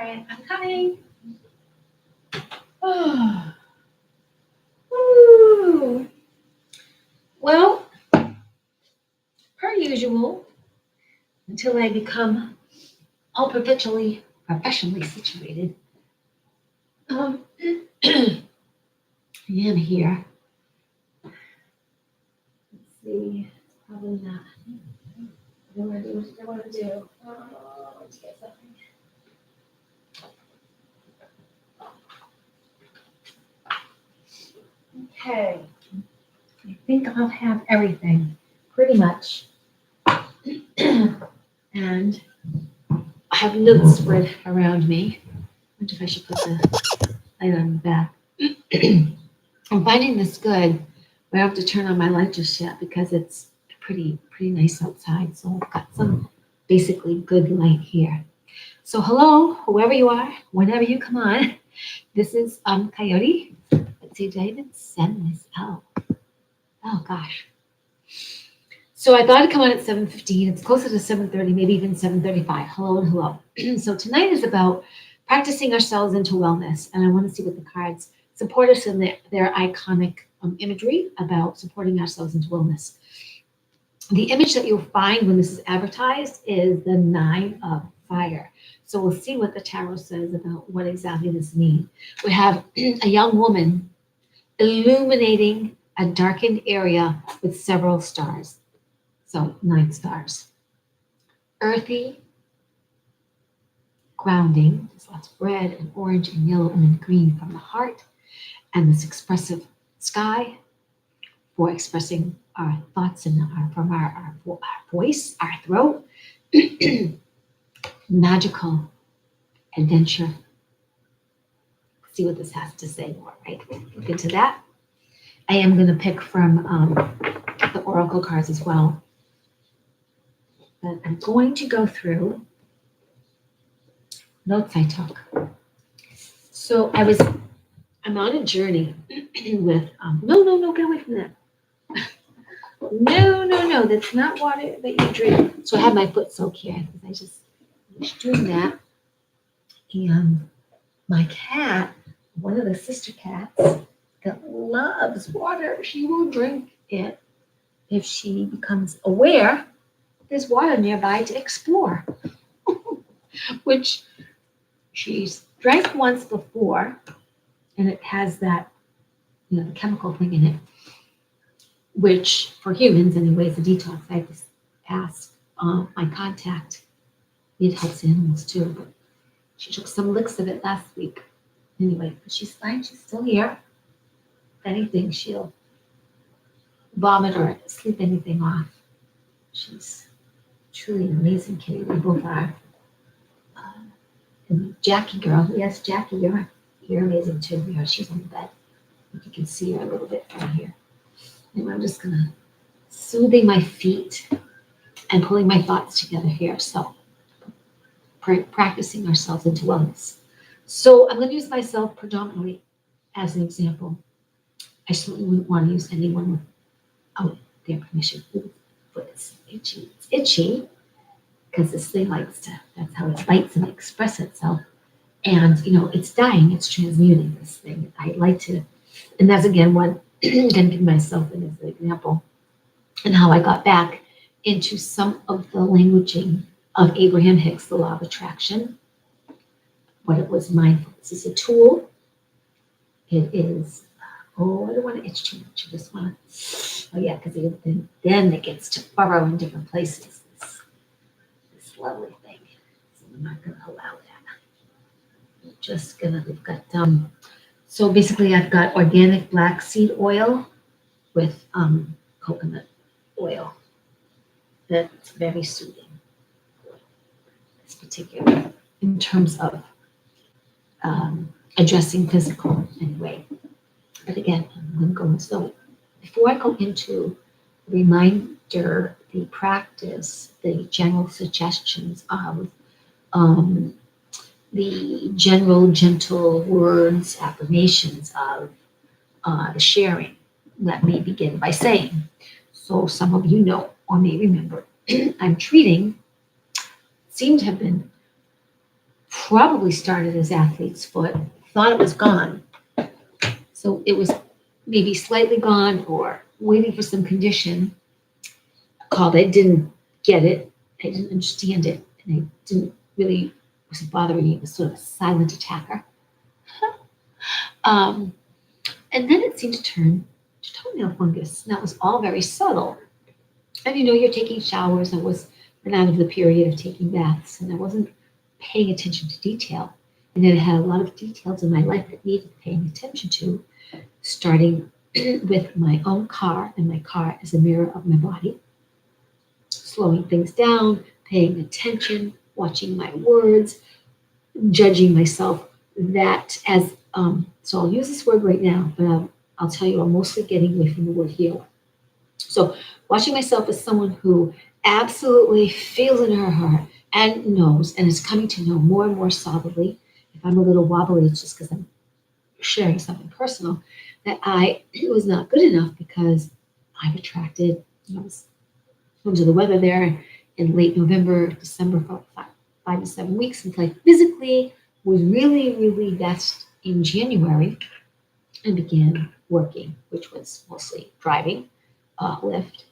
right, I'm coming. Oh. Woo. Well, per usual, until I become all professionally situated, I am here. Let's see, probably not. What do I do? What do I want to do? Let's get something. Okay. I think I'll have everything, pretty much. And I have notes spread around me. I wonder if I should put the light on the back. I'm finding this good. I don't have to turn on my light just yet because it's pretty nice outside. So I've got some basically good light here. So hello, whoever you are, whenever you come on. This is Coyote. Let's see, did I even send this out? Oh gosh. So I thought I'd come on at 7:15. It's closer to 7:30, maybe even 7:35. Hello and hello. So tonight is about practicing ourselves into wellness. And I want to see what the cards support us in their iconic imagery about supporting ourselves into wellness. The image that you'll find when this is advertised is the 9 of Fire. So we'll see what the tarot says about what exactly this means. We have a young woman illuminating a darkened area with several stars. So 9 stars. Earthy, grounding. There's lots of red and orange and yellow and then green from the heart. And this expressive sky for expressing our thoughts and from our voice, our throat. Magical adventure. See what this has to say more, right? Look into that. I am going to pick from the oracle cards as well. But I'm going to go through notes I took. So I'm on a journey with, no, get away from that. No, that's not water that you drink. So I have my foot soaked here because I just was doing that. And my cat, one of the sister cats that loves water, she will drink it if she becomes aware there's water nearby to explore, which she's drank once before, and it has that, the chemical thing in it, which for humans, anyways, a detox. I just asked my contact. It helps animals too, but she took some licks of it last week. Anyway, but she's fine. She's still here. If anything, she'll vomit or sleep anything off. She's truly an amazing kitty. We both are. And Jackie girl, yes, Jackie, you're amazing too. She's on the bed. You can see her a little bit from here. And I'm just gonna soothing my feet and pulling my thoughts together here. So practicing ourselves into wellness. So I'm going to use myself predominantly as an example. I certainly wouldn't want to use anyone without their permission. But it's itchy. It's itchy because this thing likes to, that's how it bites and express itself. And, it's dying. It's transmuting this thing. I'd like to, and that's again what I'm going to give myself as an example and how I got back into some of the languaging of Abraham-Hicks, the law of attraction, what it was mindfulness is a tool. It is, I don't want to itch too much. I just want to, because then it gets to burrow in different places, this lovely thing. So I'm not going to allow that. I'm just going to, we've got, so basically I've got organic black seed oil with coconut oil. That's very soothing. Particular in terms of addressing physical anyway. But again, I'm going to go into so before I go into the reminder, the practice, the general suggestions of the general gentle words, affirmations of the sharing, let me begin by saying, so some of you know or may remember, I'm treating seem to have been probably started as athlete's foot, thought it was gone. So it was maybe slightly gone or waiting for some condition called. I didn't get it. I didn't understand it. And I didn't really, wasn't bothering me. It was sort of a silent attacker. Um, and then it seemed to turn to toenail fungus. And that was all very subtle. And you're taking showers. I was been out of the period of taking baths, and I wasn't paying attention to detail. And then I had a lot of details in my life that needed paying attention to, starting with my own car, and my car is a mirror of my body, slowing things down, paying attention, watching my words, judging myself. That as so I'll use this word right now, but I'll tell you I'm mostly getting away from the word healer. So watching myself as someone who absolutely feels in her heart and knows and is coming to know more and more solidly. If I'm a little wobbly, it's just because I'm sharing something personal, that it was not good enough because I've attracted, I was under the weather there in late November, December, for about 5 to 7 weeks until I physically was really, really best in January and began working, which was mostly driving, Lyft.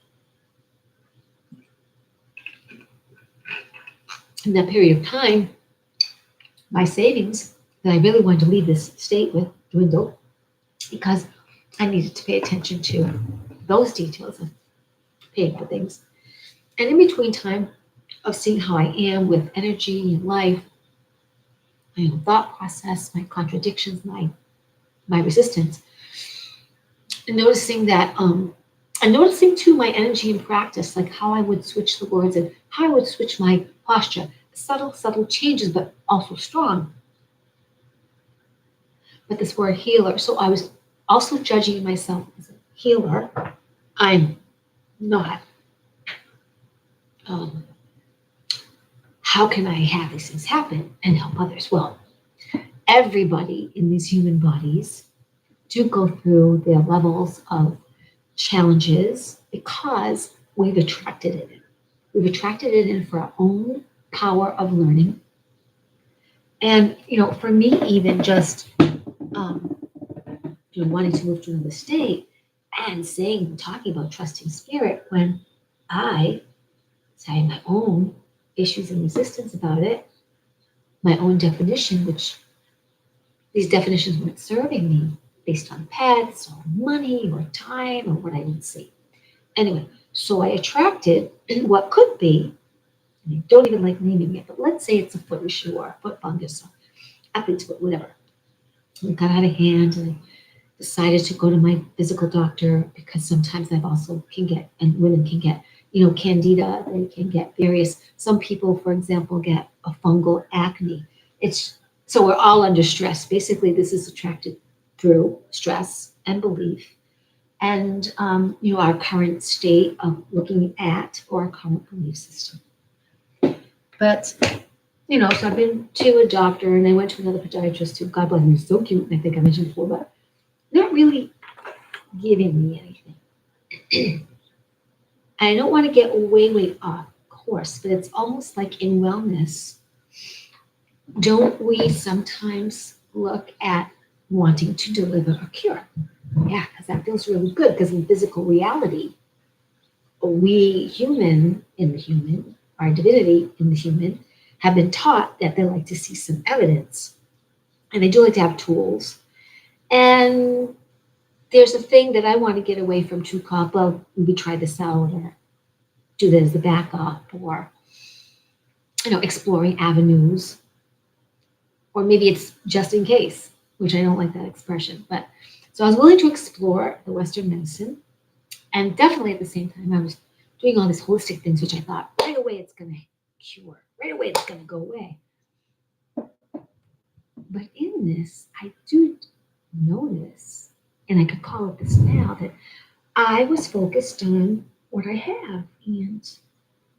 In that period of time, my savings that I really wanted to leave this state with dwindled because I needed to pay attention to those details of paying for things. And in between time of seeing how I am with energy and life, my own thought process, my contradictions, my resistance, and noticing that and noticing too my energy in practice, like how I would switch the words and how I would switch my posture. Subtle changes, but also strong. But this word healer, so I was also judging myself as a healer. I'm not. Um, how can I have these things happen and help others? Well, everybody in these human bodies do go through their levels of challenges because we've attracted it in. We've attracted it in for our own power of learning. And, for me, even just um, wanting to move to another state and talking about trusting spirit when I had my own issues and resistance about it, my own definition, which these definitions weren't serving me based on pets or money or time or what I didn't see. Anyway, so I attracted what could be, and I don't even like naming it, but let's say it's a foot issue or a foot fungus or athlete's foot, whatever. And it got out of hand, and I decided to go to my physical doctor because sometimes I've also can get, and women can get, candida. They can get various. Some people, for example, get a fungal acne. So we're all under stress. Basically, this is attracted through stress and belief, and our current state of looking at or our current belief system. But so I've been to a doctor, and I went to another podiatrist who, God bless him, is so cute. I think I mentioned before, but not really giving me anything. I don't want to get way off course, but it's almost like in wellness, don't we sometimes look at wanting to deliver a cure? Yeah, because that feels really good, because in physical reality, we our divinity in the human, have been taught that they like to see some evidence. And they do like to have tools. And there's a thing that I want to get away from too called, well, maybe try this out or do that as the backup, or exploring avenues. Or maybe it's just in case, which I don't like that expression. But so I was willing to explore the Western medicine. And definitely at the same time, I was doing all these holistic things, which I thought right away it's going to cure. Right away it's going to go away. But in this, I do notice, and I could call it this now, that I was focused on what I have, and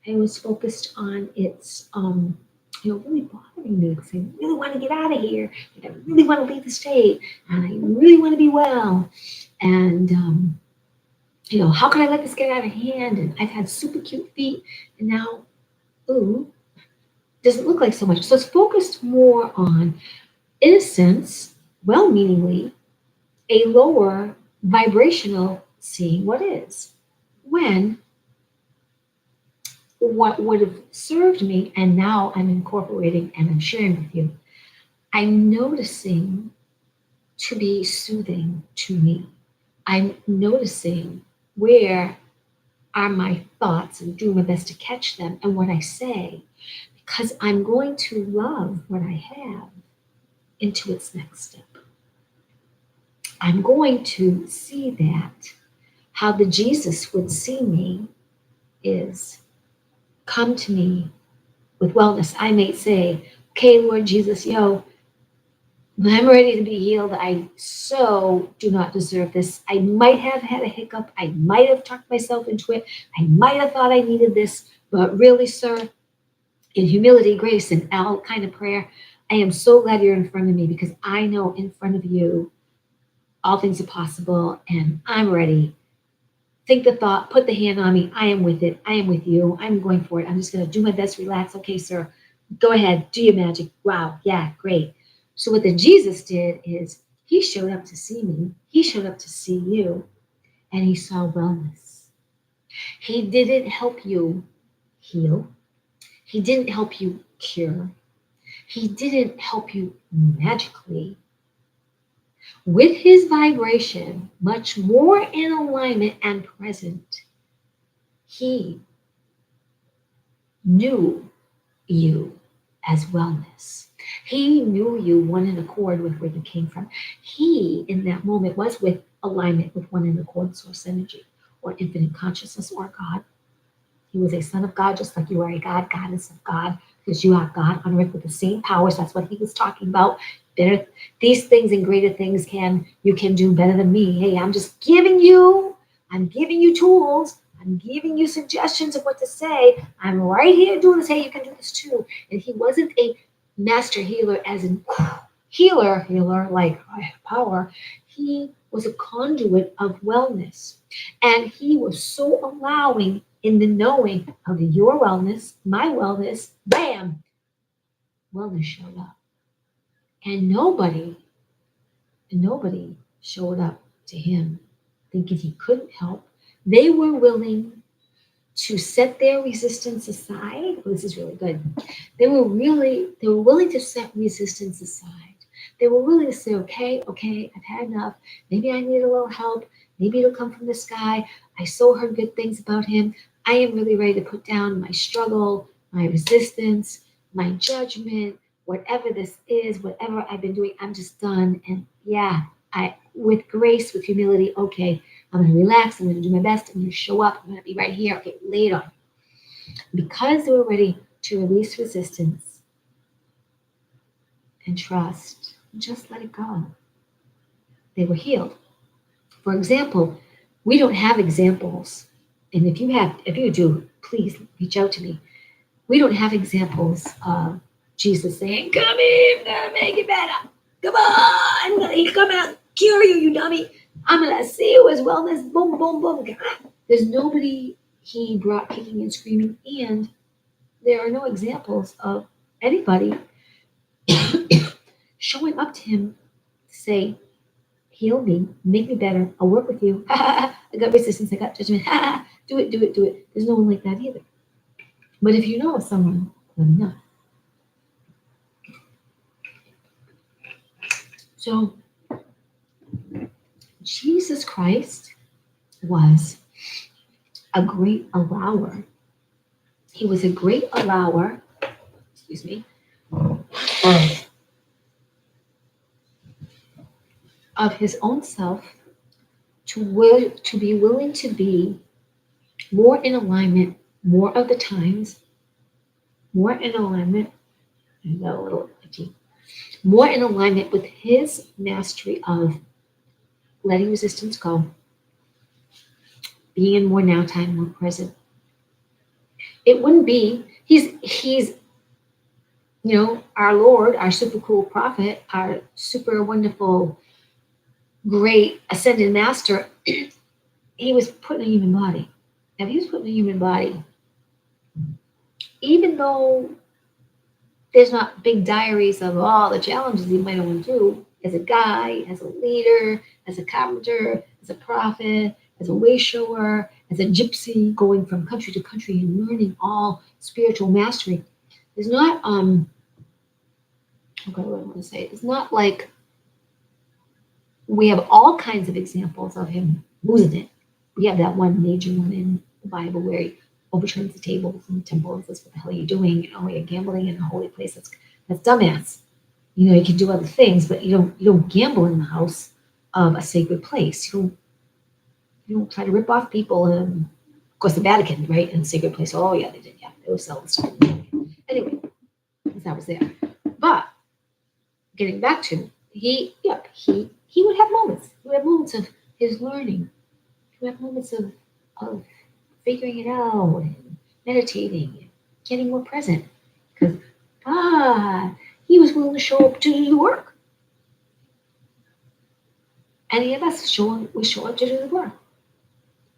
I was focused on its, really bothering me because I really want to get out of here, and I really want to leave the state, and I really want to be well, and how can I let this get out of hand? And I've had super cute feet, and now, ooh, doesn't look like so much. So it's focused more on, in a sense, well-meaningly, a lower vibrational seeing what is. When what would have served me, and now I'm incorporating and I'm sharing with you, I'm noticing to be soothing to me. I'm noticing where are my thoughts and doing my best to catch them and what I say, because I'm going to love what I have into its next step. I'm going to see that how the Jesus would see me is come to me with wellness. I may say, okay, Lord Jesus, I'm ready to be healed. I so do not deserve this. I might have had a hiccup. I might have talked myself into it. I might have thought I needed this. But really, sir, in humility, grace, and all kind of prayer, I am so glad you're in front of me because I know in front of you all things are possible and I'm ready. Think the thought, put the hand on me. I am with it. I am with you. I'm going for it. I'm just going to do my best, relax. Okay, sir, go ahead, do your magic. Wow, yeah, great. So what the Jesus did is he showed up to see me. He showed up to see you, and he saw wellness. He didn't help you heal. He didn't help you cure. He didn't help you magically. With his vibration much more in alignment and present, he knew you as wellness. He knew you one in accord with where you came from. He, in that moment, was with alignment with one in accord source energy or infinite consciousness or God. He was a son of God, just like you are a God, goddess of God, because you are God on earth with the same powers. That's what he was talking about. Better these things and greater things you can do better than me. Hey, I'm giving you tools. I'm giving you suggestions of what to say. I'm right here doing this. Hey, you can do this too. And he wasn't a master healer as in healer, like I have power. He was a conduit of wellness. And he was so allowing in the knowing of your wellness, my wellness, bam, wellness showed up. And nobody showed up to him thinking he couldn't help. They were willing to set their resistance aside. Oh, this is really good. They were willing to set resistance aside. They were willing to say, okay, I've had enough. Maybe I need a little help. Maybe it'll come from the sky. I so heard good things about him. I am really ready to put down my struggle, my resistance, my judgment, whatever this is, whatever I've been doing, I'm just done. And yeah, with grace, with humility, okay, I'm going to relax. I'm going to do my best. I'm going to show up. I'm going to be right here. Okay, later. Because they were ready to release resistance and trust, just let it go. They were healed. For example, we don't have examples. And if you do, please reach out to me. We don't have examples of Jesus saying, come here, I'm going to make it better. Come on, I'm going to come out, cure you, you dummy. I'm going to see you as wellness. Boom, boom, boom. There's nobody he brought kicking and screaming. And there are no examples of anybody showing up to him to say, heal me, make me better, I'll work with you. I got resistance, I got judgment. Do it, do it, do it. There's no one like that either. But if you know of someone, let me know. So, Jesus Christ was a great allower. He was a great allower, excuse me, of his own self to be willing to be more in alignment, more of the times, more in alignment, a little itchy, more in alignment with his mastery of letting resistance go, being in more now time, more present. It wouldn't be, he's our Lord, our super cool prophet, our super wonderful, great ascended master. He was put in a human body. And he was put in a human body, even though There's not big diaries of all the challenges he might want to do as a guy, as a leader, as a carpenter, as a prophet, as a way shower, as a gypsy going from country to country and learning all spiritual mastery. There's not okay, what I want to say. It's not like we have all kinds of examples of him losing it. We have that one major one in the Bible where he overturns the tables in the temple and says, "What the hell are you doing? You know, you're gambling in a holy place. That's dumbass. You know, you can do other things, but you don't gamble in the house of a sacred place. You don't try to rip off people and of course the Vatican, right? In a sacred place. Oh yeah, they did, yeah. They were selling stuff. Anyway, because I was there. But getting back to he would have moments. He would have moments of his learning. He would have moments of figuring it out and meditating and getting more present. Because he was willing to show up to do the work. Any of us we show up to do the work.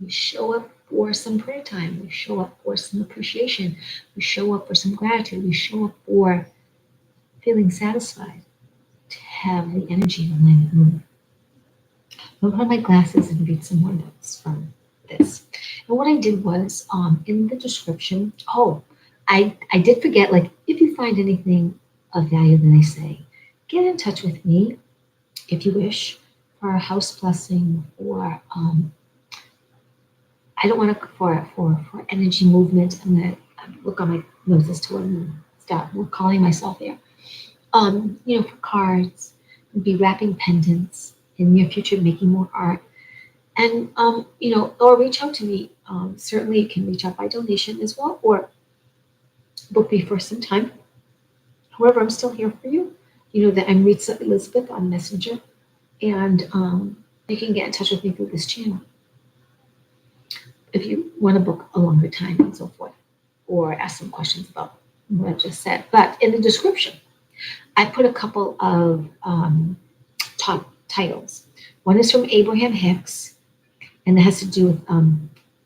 We show up for some prayer time. We show up for some appreciation. We show up for some gratitude. We show up for feeling satisfied, to have the energy and alignment move. I'm gonna put on my glasses and read some more notes from this. And what I did was in the description, I did forget, like, if you find anything of value that I say, get in touch with me if you wish for a house blessing or I don't want to for energy movement. I'm gonna look on my notes as to what I'm stop calling myself there. For cards, be wrapping pendants in near future, making more art, and or reach out to me. Certainly, you can reach out by donation as well, or book me for some time. However, I'm still here for you. You know that I'm Rita Elizabeth on Messenger, and you can get in touch with me through this channel if you want to book a longer time and so forth, or ask some questions about what I just said. But in the description, I put a couple of top titles. One is from Abraham-Hicks, and it has to do with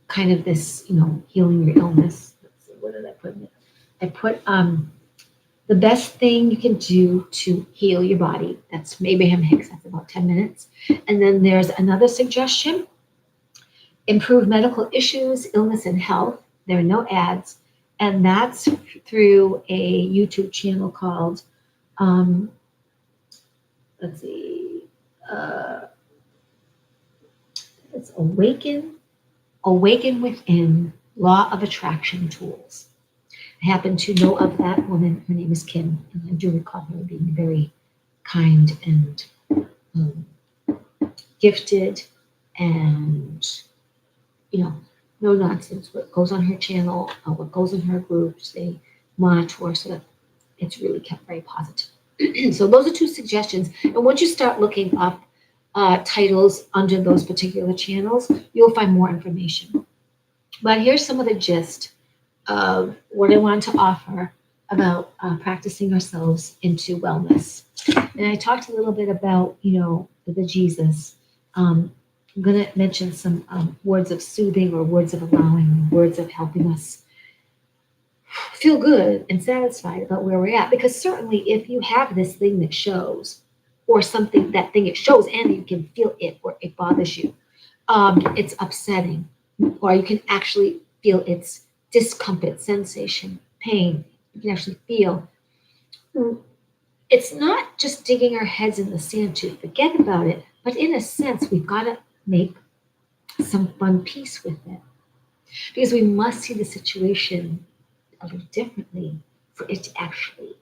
kind of this, healing your illness. Let's see, what did I put in it? I put the best thing you can do to heal your body. That's from Abraham-Hicks. That's about 10 minutes. And then there's another suggestion. Improve medical issues, illness, and health. There are no ads. And that's through a YouTube channel called, let's see, it's Awaken Within, Law of Attraction Tools. I happen to know of that woman. Her name is Kim, and I do recall her being very kind and gifted and, no nonsense. What goes on her channel, what goes in her groups, they monitor so that it's really kept very positive. So those are two suggestions. And once you start looking up titles under those particular channels, you'll find more information. But here's some of the gist of what I want to offer about practicing ourselves into wellness. And I talked a little bit about, the Jesus. I'm going to mention some words of soothing or words of allowing, words of helping us feel good and satisfied about where we're at. Because certainly if you have this thing that shows, or something, that thing it shows and you can feel it or it bothers you, it's upsetting, or you can actually feel its discomfort, sensation, pain. You can actually feel. It's not just digging our heads in the sand to forget about it, but in a sense, we've got to make some fun peace with it. Because we must see the situation a little differently for it to actually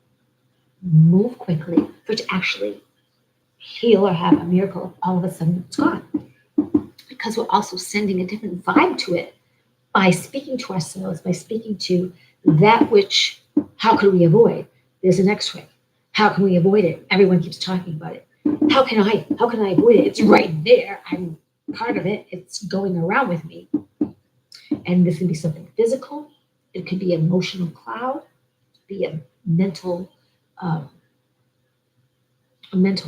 move quickly, for it to actually heal or have a miracle. All of a sudden, it's gone. Because we're also sending a different vibe to it by speaking to ourselves, by speaking to that which, how could we avoid? There's an x-ray. How can we avoid it? Everyone keeps talking about it. How can I avoid it? It's right there. I'm part of it. It's going around with me. And this can be something physical. It could be an emotional cloud. It could be a mental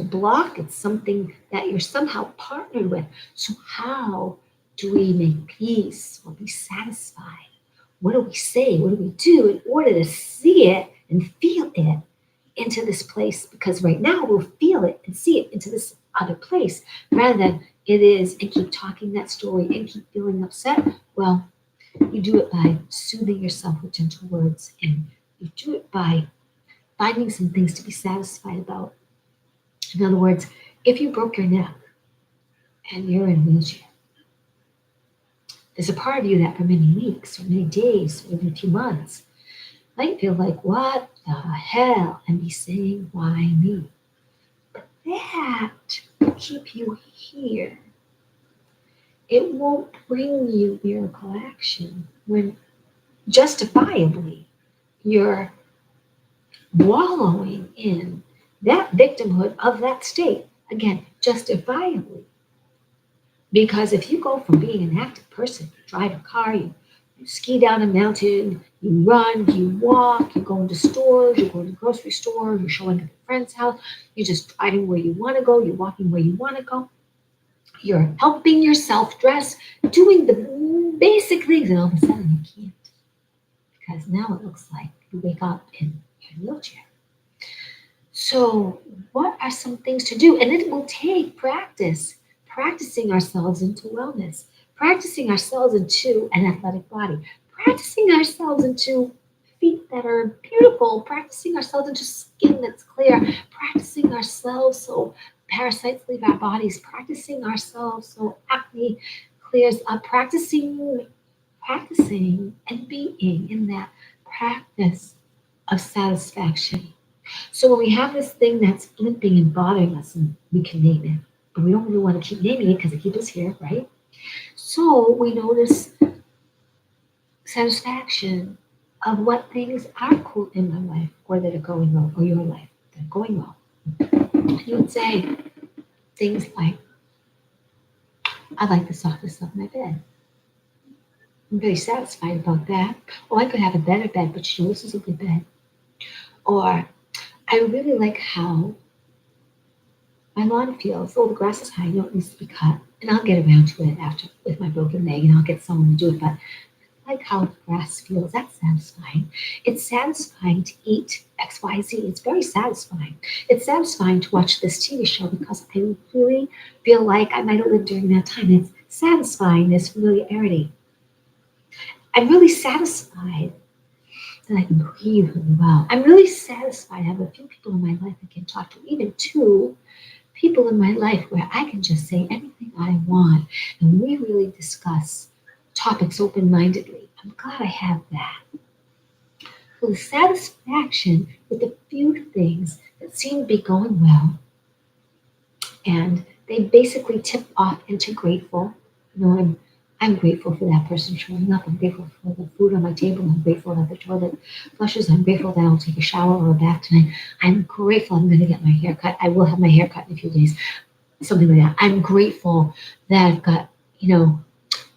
block. It's something that you're somehow partnered with. So how do we make peace or be satisfied? What do we say? What do we do in order to see it and feel it into this place, because right now we'll feel it and see it into this other place rather than it is and keep talking that story and keep feeling upset. Well, you do it by soothing yourself with gentle words, and you do it by finding some things to be satisfied about. In other words, if you broke your neck and you're in a wheelchair, there's a part of you that for many weeks or many days or even a few months might feel like, what the hell? And be saying, why me? But that will keep you here. It won't bring you miracle action when justifiably you're wallowing in that victimhood of that state. Again, justifiably. Because if you go from being an active person, you drive a car, you ski down a mountain, you run, you walk, you go into stores, you go to the grocery store, you're showing up at a friend's house, you're just driving where you want to go, you're walking where you want to go, you're helping yourself dress, doing the basic things, and all of a sudden you can't. Because now it looks like you wake up in your wheelchair. So, what are some things to do? And it will take practice, practicing ourselves into wellness, practicing ourselves into an athletic body, practicing ourselves into feet that are beautiful, practicing ourselves into skin that's clear, practicing ourselves so parasites leave our bodies, practicing ourselves so acne clears up, practicing and being in that practice of satisfaction. So when we have this thing that's blimping and bothering us, and we can name it, but we don't really want to keep naming it because it keeps us here, right? So we notice satisfaction of what things are cool in my life, or that are going well, or your life that are going well. You would say things like, I like the softness of my bed. I'm very satisfied about that. Oh, I could have a better bed, but this is a good bed. Or I really like how my lawn feels. Oh, the grass is high. I know it needs to be cut. And I'll get around to it after with my broken leg, and I'll get someone to do it. But I like how the grass feels. That's satisfying. It's satisfying to eat XYZ. It's very satisfying. It's satisfying to watch this TV show because I really feel like I might have lived during that time. It's satisfying, this familiarity. I'm really satisfied that I can breathe really well. I'm really satisfied I have a few people in my life I can talk to, even two people in my life where I can just say anything I want, and we really discuss topics open-mindedly. I'm glad I have that. So the satisfaction with the few things that seem to be going well, and they basically tip off into grateful. I'm grateful for that person showing up. I'm grateful for the food on my table. I'm grateful that the toilet flushes. I'm grateful that I'll take a shower or a bath tonight. I'm grateful I'm going to get my hair cut. I will have my hair cut in a few days, something like that. I'm grateful that I've got,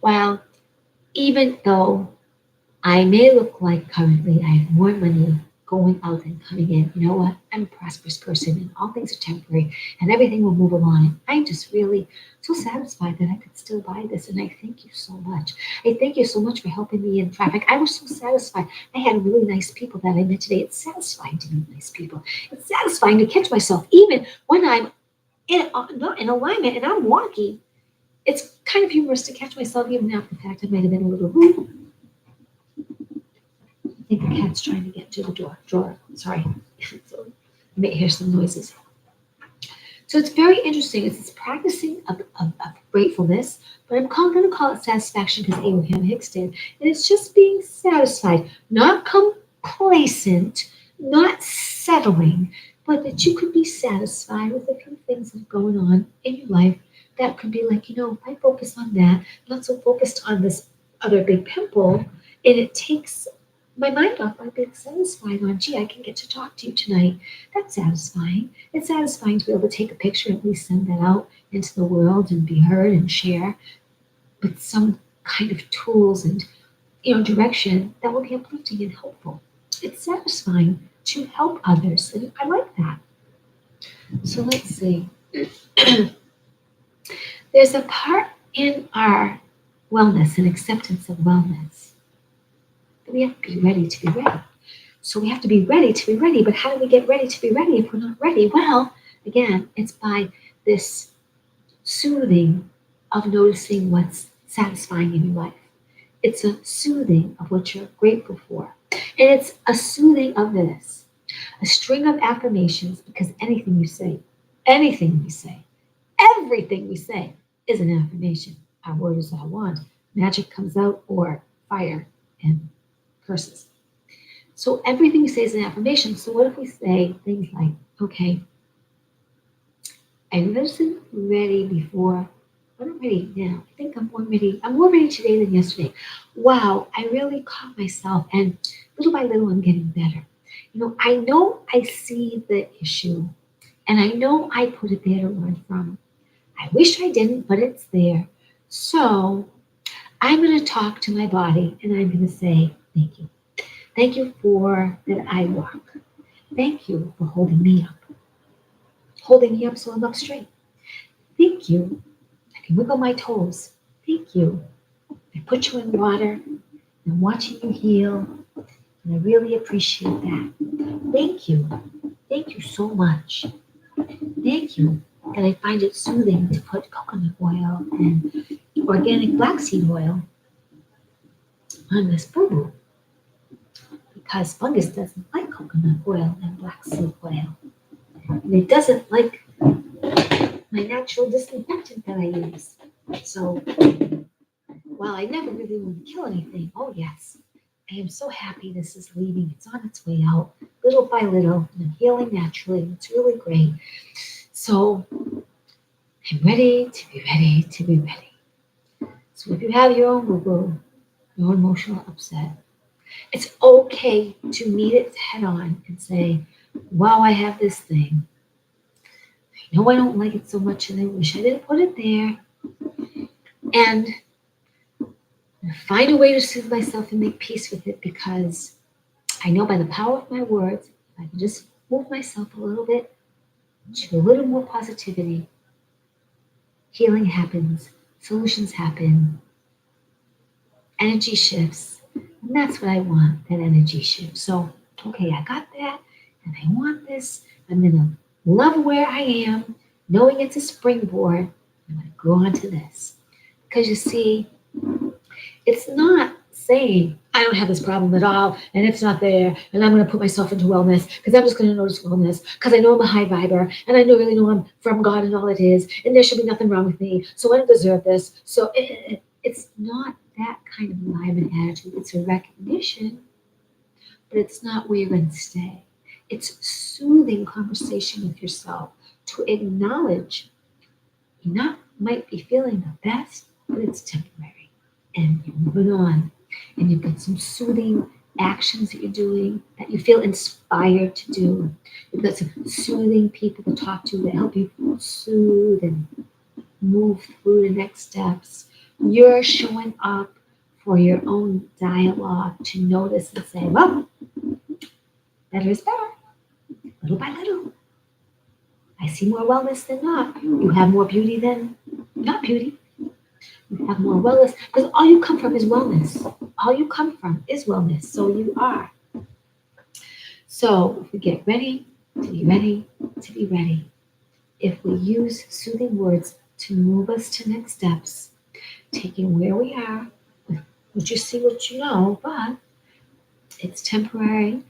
while even though I may look like currently I have more money going out and coming in, you know what? I'm a prosperous person and all things are temporary and everything will move along. I'm just really so satisfied that I could still buy this, and I thank you so much. I thank you so much for helping me in traffic. I was so satisfied. I had really nice people that I met today. It's satisfying to meet nice people. It's satisfying to catch myself even when I'm not in alignment and I'm walking. It's kind of humorous to catch myself even after the fact I might have been a little rude. I think the cat's trying to get to the drawer. Sorry. So you may hear some noises. So it's very interesting. It's this practicing of gratefulness, but I'm going to call it satisfaction because Abraham-Hicks did. And it's just being satisfied, not complacent, not settling, but that you could be satisfied with a few things that are going on in your life. That could be like, I focus on that, not so focused on this other big pimple, and it takes my mind off by being satisfied on, gee, I can get to talk to you tonight. That's satisfying. It's satisfying to be able to take a picture and at least send that out into the world and be heard and share with some kind of tools and direction that will be uplifting and helpful. It's satisfying to help others, and I like that. So let's see. There's a part in our wellness and acceptance of wellness that we have to be ready to be ready. So we have to be ready to be ready. But how do we get ready to be ready if we're not ready? Well, again, it's by this soothing of noticing what's satisfying in your life. It's a soothing of what you're grateful for. And it's a soothing of this, a string of affirmations, because anything we say, everything we say is an affirmation. Our word is our wand. Magic comes out, or fire and curses. So everything we say is an affirmation. So what if we say things like, okay, I wasn't ready before, but I'm ready now. I think I'm more ready. I'm more ready today than yesterday. Wow, I really caught myself, and little by little I'm getting better. I know I see the issue, and I know I put it there to learn from. I wish I didn't, but it's there. So I'm going to talk to my body, and I'm going to say, thank you. Thank you for that I walk. Thank you for holding me up so I'm up straight. Thank you. I can wiggle my toes. Thank you. I put you in water and watching you heal, and I really appreciate that. Thank you. Thank you so much. Thank you. And I find it soothing to put coconut oil and organic black seed oil on this boo-boo, because fungus doesn't like coconut oil and black seed oil. And it doesn't like my natural disinfectant that I use. So while I never really want to kill anything, oh yes, I am so happy this is leaving. It's on its way out, little by little, and I'm healing naturally. It's really great. So I'm ready to be ready to be ready. So if you have your own boo-boo, your own emotional upset, it's okay to meet it head on and say, wow, I have this thing. I know I don't like it so much and I wish I didn't put it there. And find a way to soothe myself and make peace with it, because I know by the power of my words, if I can just move myself a little bit to a little more positivity, healing happens, solutions happen, energy shifts. And that's what I want, that energy shift. So, okay, I got that, and I want this. I'm going to love where I am, knowing it's a springboard. I'm going to go on to this. Because you see, it's not saying, I don't have this problem at all, and it's not there, and I'm going to put myself into wellness, because I'm just going to notice wellness, because I know I'm a high viber, and I really know I'm from God and all it is, and there should be nothing wrong with me, so I don't deserve this. So it's not that kind of alignment attitude. It's a recognition, but it's not where you're going to stay. It's soothing conversation with yourself to acknowledge you might be feeling the best, but it's temporary. And you're moving on. And you've got some soothing actions that you're doing that you feel inspired to do. You've got some soothing people to talk to that help you soothe and move through the next steps. You're showing up for your own dialogue to notice and say, well, better is better, little by little. I see more wellness than not. You have more beauty than not beauty. You have more wellness, because all you come from is wellness. All you come from is wellness. So you are. So if we get ready to be ready to be ready, if we use soothing words to move us to next steps, taking where we are, what you see, what you know, but it's temporary,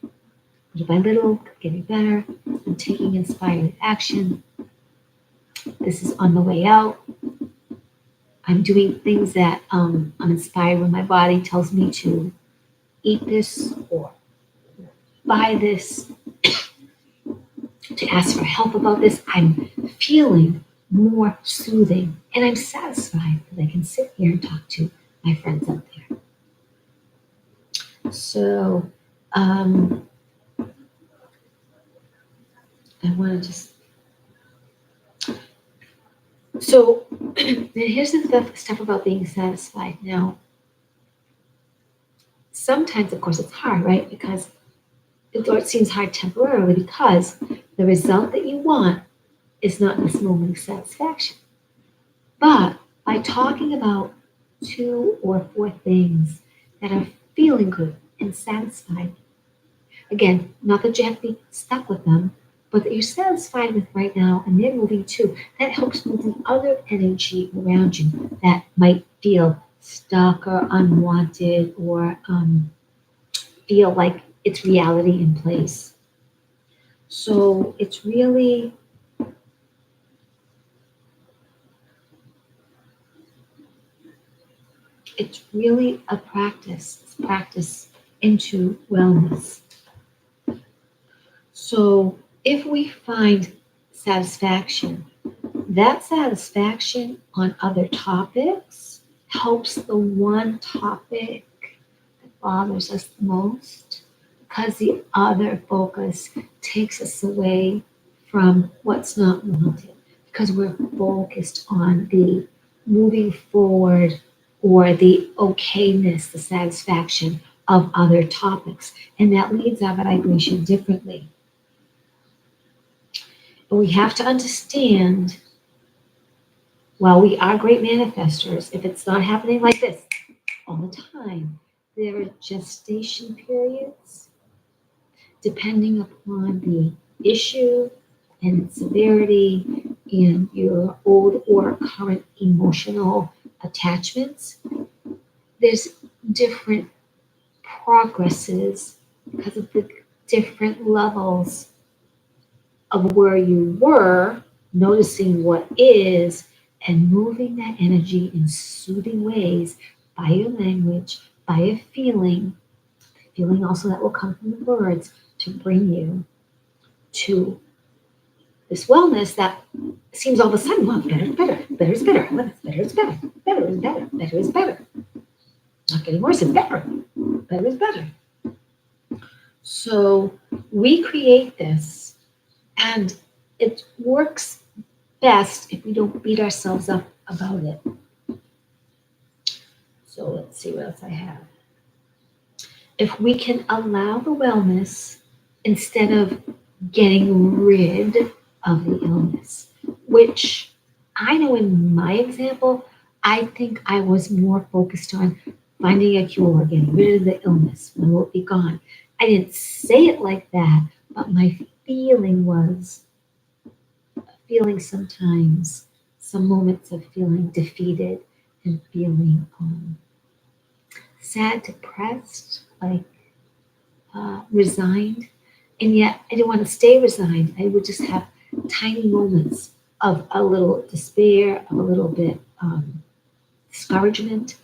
little by little, getting better, and taking inspired action. This is on the way out. I'm doing things that I'm inspired when my body tells me to eat this or buy this, to ask for help about this. I'm feeling more soothing, and I'm satisfied that I can sit here and talk to my friends out there. So I want to just. So here's the stuff about being satisfied. Now, sometimes, of course, it's hard, right? Because it seems hard temporarily, because the result that you want is not this moment of satisfaction. But by talking about 2 or 4 things that are feeling good and satisfied, Again, not that you have to be stuck with them, but that you're satisfied with right now and they're moving too. That helps move the other energy around you that might feel stuck or unwanted or feel like it's reality in place. So it's really a practice. It's practice into wellness. So if we find satisfaction, that satisfaction on other topics helps the one topic that bothers us the most because the other focus takes us away from what's not wanted because we're focused on the moving forward or the okayness, the satisfaction of other topics. And that leads our vibration differently. But we have to understand while we are great manifestors, if it's not happening like this all the time, there are gestation periods depending upon the issue and its severity and your old or current emotional attachments. There's different progresses because of the different levels of where you were, noticing what is, and moving that energy in soothing ways by your language, by a feeling also that will come from the words to bring you to this wellness that seems all of a sudden, well, better is better, better is better, better is better, better is better, better is better. Not getting worse, it's better, better is better. So we create this, and it works best if we don't beat ourselves up about it. So let's see what else I have. If we can allow the wellness instead of getting rid of the illness, which I know in my example, I think I was more focused on finding a cure, getting rid of the illness, when it will be gone. I didn't say it like that, but my feeling was feeling sometimes some moments of feeling defeated and feeling sad, depressed, like resigned. And yet I didn't want to stay resigned. I would just have tiny moments of a little despair, of a little bit discouragement.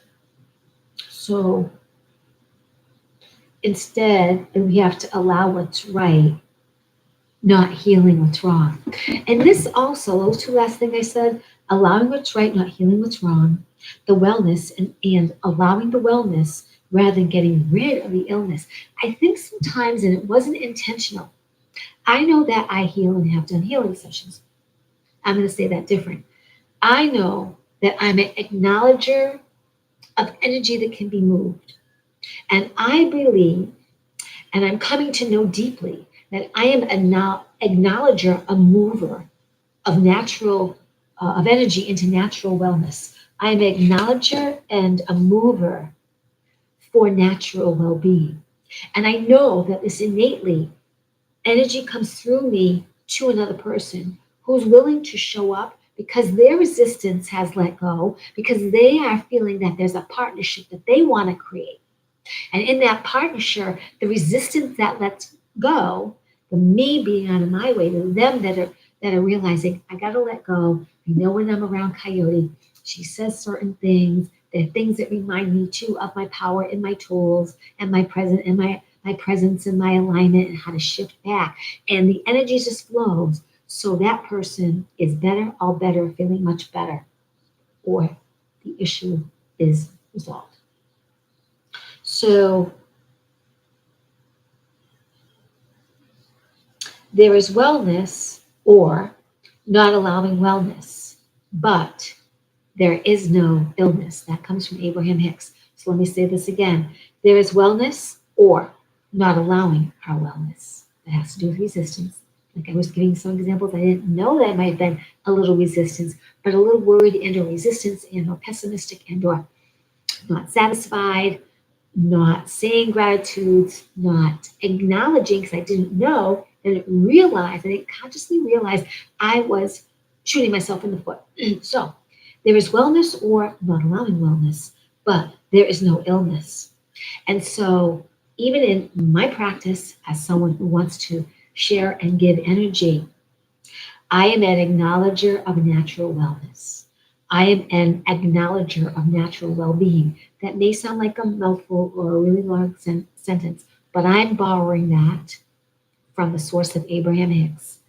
So instead, we have to allow what's right, not healing what's wrong. And this also, those two last things I said, allowing what's right, not healing what's wrong, the wellness, and allowing the wellness rather than getting rid of the illness. I think sometimes, and it wasn't intentional, I know that I heal and have done healing sessions. I'm going to say that different. I know that I'm an acknowledger of energy that can be moved. And I believe, and I'm coming to know deeply, that I am an acknowledger, a mover of natural, of energy into natural wellness. I'm an acknowledger and a mover for natural well-being. And I know that this innately energy comes through me to another person who's willing to show up because their resistance has let go, because they are feeling that there's a partnership that they want to create. And in that partnership, the resistance that lets go, the me being out of my way, the them that are realizing I gotta let go. I know when I'm around Coyote, she says certain things. They're things that remind me too of my power and my tools and my present and my presence and my alignment and how to shift back. And the energy just flows. So that person is better, all better, feeling much better, or the issue is resolved. So there is wellness or not allowing wellness, but there is no illness. That comes from Abraham-Hicks. So let me say this again. There is wellness or not allowing our wellness. That has to do with resistance. Like I was giving some examples, I didn't know that might have been a little resistance, but a little worried and or resistance and or pessimistic and or not satisfied, not saying gratitudes, not acknowledging because I didn't know, and it realized, and it consciously realized I was shooting myself in the foot. So there is wellness or not allowing wellness, but there is no illness. And so even in my practice as someone who wants to share and give energy, I am an acknowledger of natural wellness. I am an acknowledger of natural well being. That may sound like a mouthful or a really long sentence, but I'm borrowing that from the source of Abraham-hicks.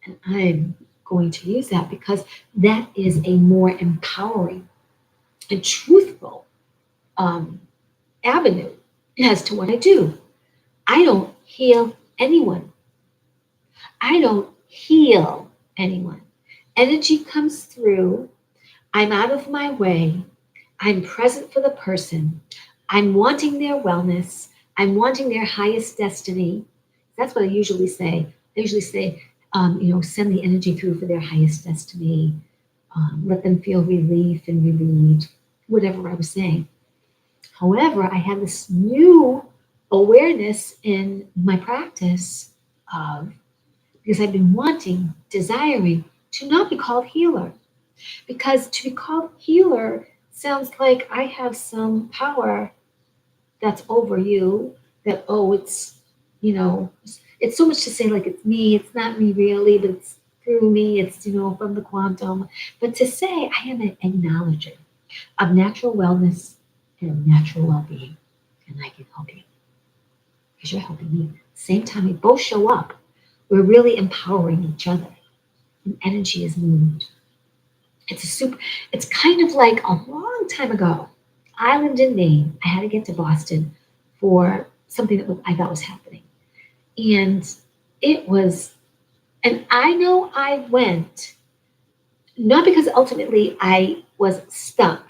And I'm going to use that because that is a more empowering and truthful um, avenue as to what I do. I don't heal anyone. I don't heal anyone. Energy comes through. I'm out of my way. I'm present for the person. I'm wanting their wellness. I'm wanting their highest destiny. That's what I usually say. I usually say, send the energy through for their highest destiny. Let them feel relief and relieved, whatever I was saying. However, I had this new awareness in my practice of, because I've been wanting, desiring to not be called healer. Because to be called healer sounds like I have some power that's over you, that, oh, it's so much to say like it's me, it's not me really, but it's through me, it's, from the quantum. But to say I am an acknowledger of natural wellness and of natural well being, and I can help you because you're helping me. Same time, we both show up, we're really empowering each other, and energy is moved. It's kind of like a long time ago. I lived in Maine. I had to get to Boston for something that I thought was happening. And it was, and I know I went, not because ultimately I was stuck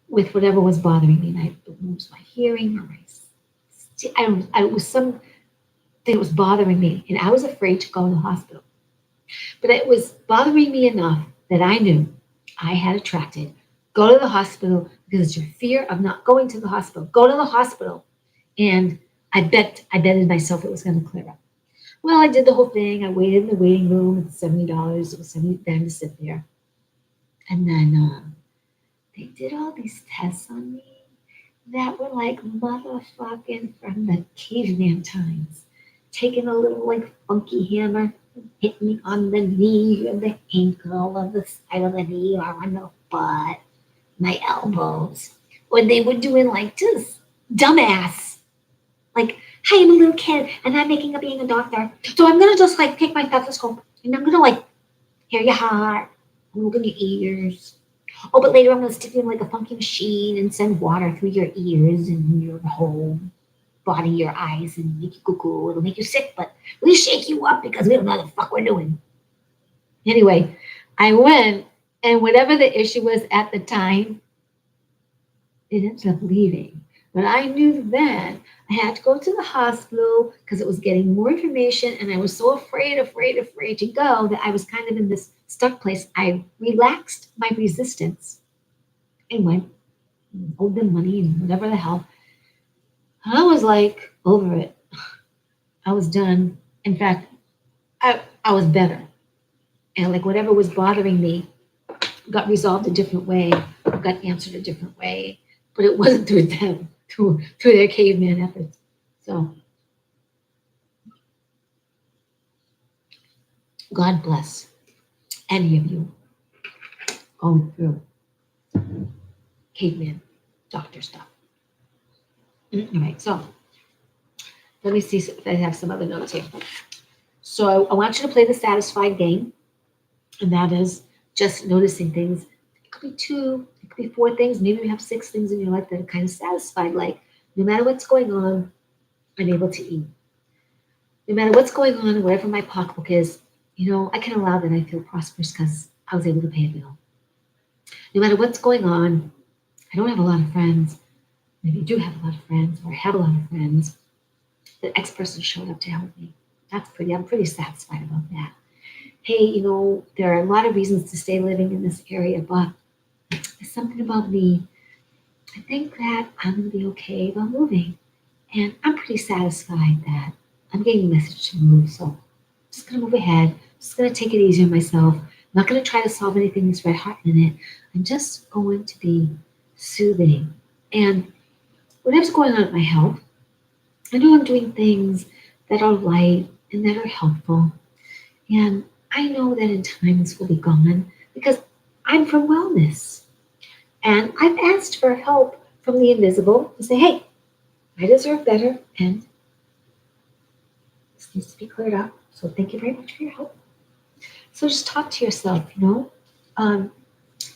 with whatever was bothering me. It was my hearing or it was something that was bothering me. And I was afraid to go to the hospital. But it was bothering me enough that I knew I had attracted. Go to the hospital because it's your fear of not going to the hospital. Go to the hospital. And I betted myself it was going to clear up. Well, I did the whole thing. I waited in the waiting room. It's $70. It was $70 to sit there. And then they did all these tests on me that were like motherfucking from the caveman times. Taking a little like funky hammer, hit me on the knee or the ankle or the side of the knee or on the butt, my elbows. Or they were doing like just dumbass. Like, hey, I'm a little kid and I'm making up being a doctor. So I'm gonna just like take my stethoscope and I'm gonna like hear your heart, and look in your ears. Oh, but later I'm gonna stick you in like a funky machine and send water through your ears and your whole body, your eyes, and make you cuckoo. It'll make you sick, but we'll shake you up because we don't know what the fuck we're doing. Anyway, I went, and whatever the issue was at the time, it ended up leaving. But I knew then I had to go to the hospital because it was getting more information, and I was so afraid to go that I was kind of in this stuck place. I relaxed my resistance and went, owed them money and whatever the hell. I was like over it. I was done. In fact, I was better. And like whatever was bothering me got resolved a different way, got answered a different way. But it wasn't through them, through their caveman efforts. So God bless any of you going through caveman doctor stuff. All right, so let me see if I have some other notes here. So I want you to play the satisfied game, and that is just noticing things. It could be 2, it could be 4 things. Maybe you have 6 things in your life that are kind of satisfied. Like no matter what's going on, I'm able to eat. No matter what's going on, wherever my pocketbook is, I can allow that I feel prosperous because I was able to pay a bill. No matter what's going on, I don't have a lot of friends. Maybe you do have a lot of friends, or I have a lot of friends. The X person showed up to help me. I'm pretty satisfied about that. Hey, there are a lot of reasons to stay living in this area, but there's something about me. I think that I'm going to be okay about moving. And I'm pretty satisfied that I'm getting the message to move. So I'm just going to move ahead. I'm just going to take it easy on myself. I'm not going to try to solve anything this red hot minute. I'm just going to be soothing. And whatever's going on with my health, I know I'm doing things that are light and that are helpful. And I know that in time this will be gone because I'm from wellness. And I've asked for help from the invisible to say, hey, I deserve better and this needs to be cleared up. So thank you very much for your help. So just talk to yourself, Um,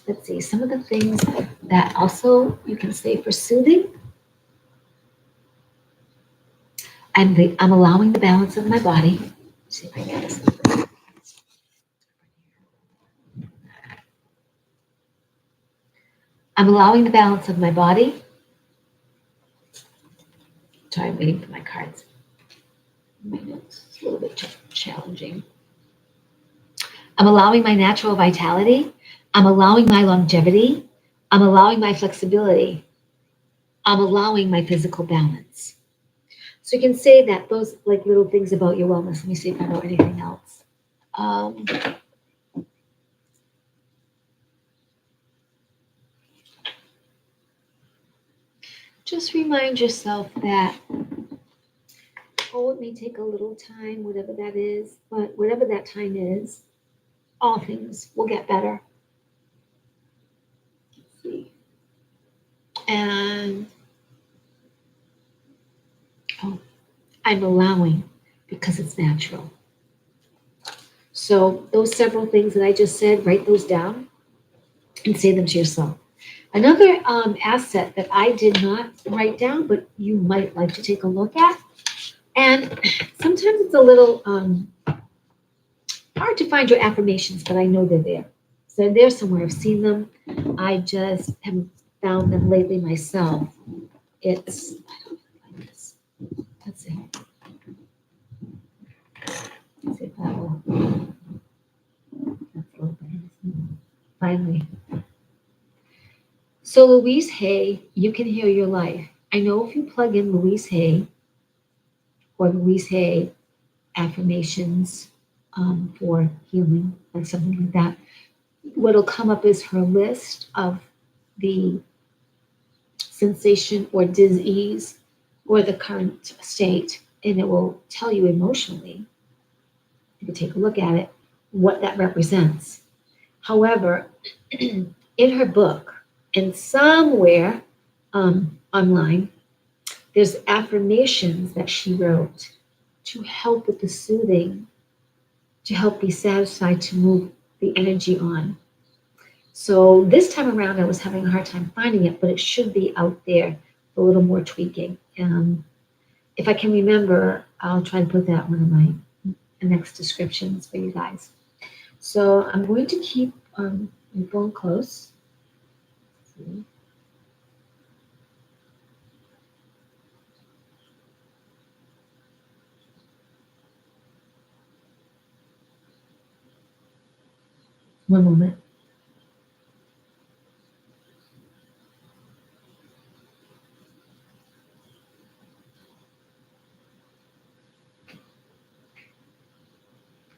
let's see, some of the things that also you can say for soothing. I'm allowing the balance of my body. Let's see if I get this. I'm allowing the balance of my body. Sorry, I'm waiting for my cards. My notes, it's a little bit challenging. I'm allowing my natural vitality. I'm allowing my longevity. I'm allowing my flexibility. I'm allowing my physical balance. So you can say that those like little things about your wellness. Let me see if I wrote anything else. Um, just remind yourself that, it may take a little time, whatever that is, but whatever that time is, all things will get better. Let's see. And I'm allowing because it's natural. So those several things that I just said, write those down and say them to yourself. Another asset that I did not write down, but you might like to take a look at, and sometimes it's a little hard to find your affirmations, but I know they're there. So they're somewhere. I've seen them. I just haven't found them lately myself. It's, I don't like this. Let's see. Let's see if that will. That's a little bit. Finally. So Louise Hay, you can heal your life. I know if you plug in Louise Hay or Louise Hay affirmations for healing and something like that, what'll come up is her list of the sensation or disease or the current state, and it will tell you emotionally, you can take a look at it, what that represents. However, in her book, and somewhere online, there's affirmations that she wrote to help with the soothing, to help be satisfied, to move the energy on. So this time around, I was having a hard time finding it, but it should be out there for a little more tweaking. If I can remember, I'll try and put that one in my next descriptions for you guys. So I'm going to keep my phone close. One moment.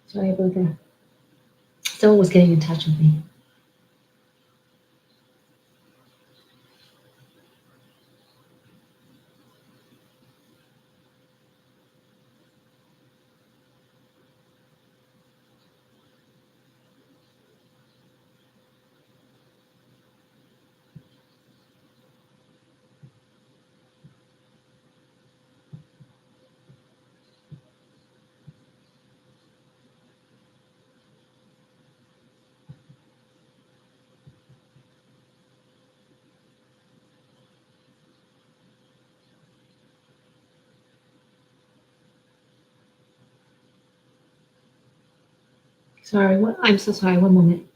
Sorry about that. Someone was getting in touch with me. Sorry, I'm so sorry. One moment.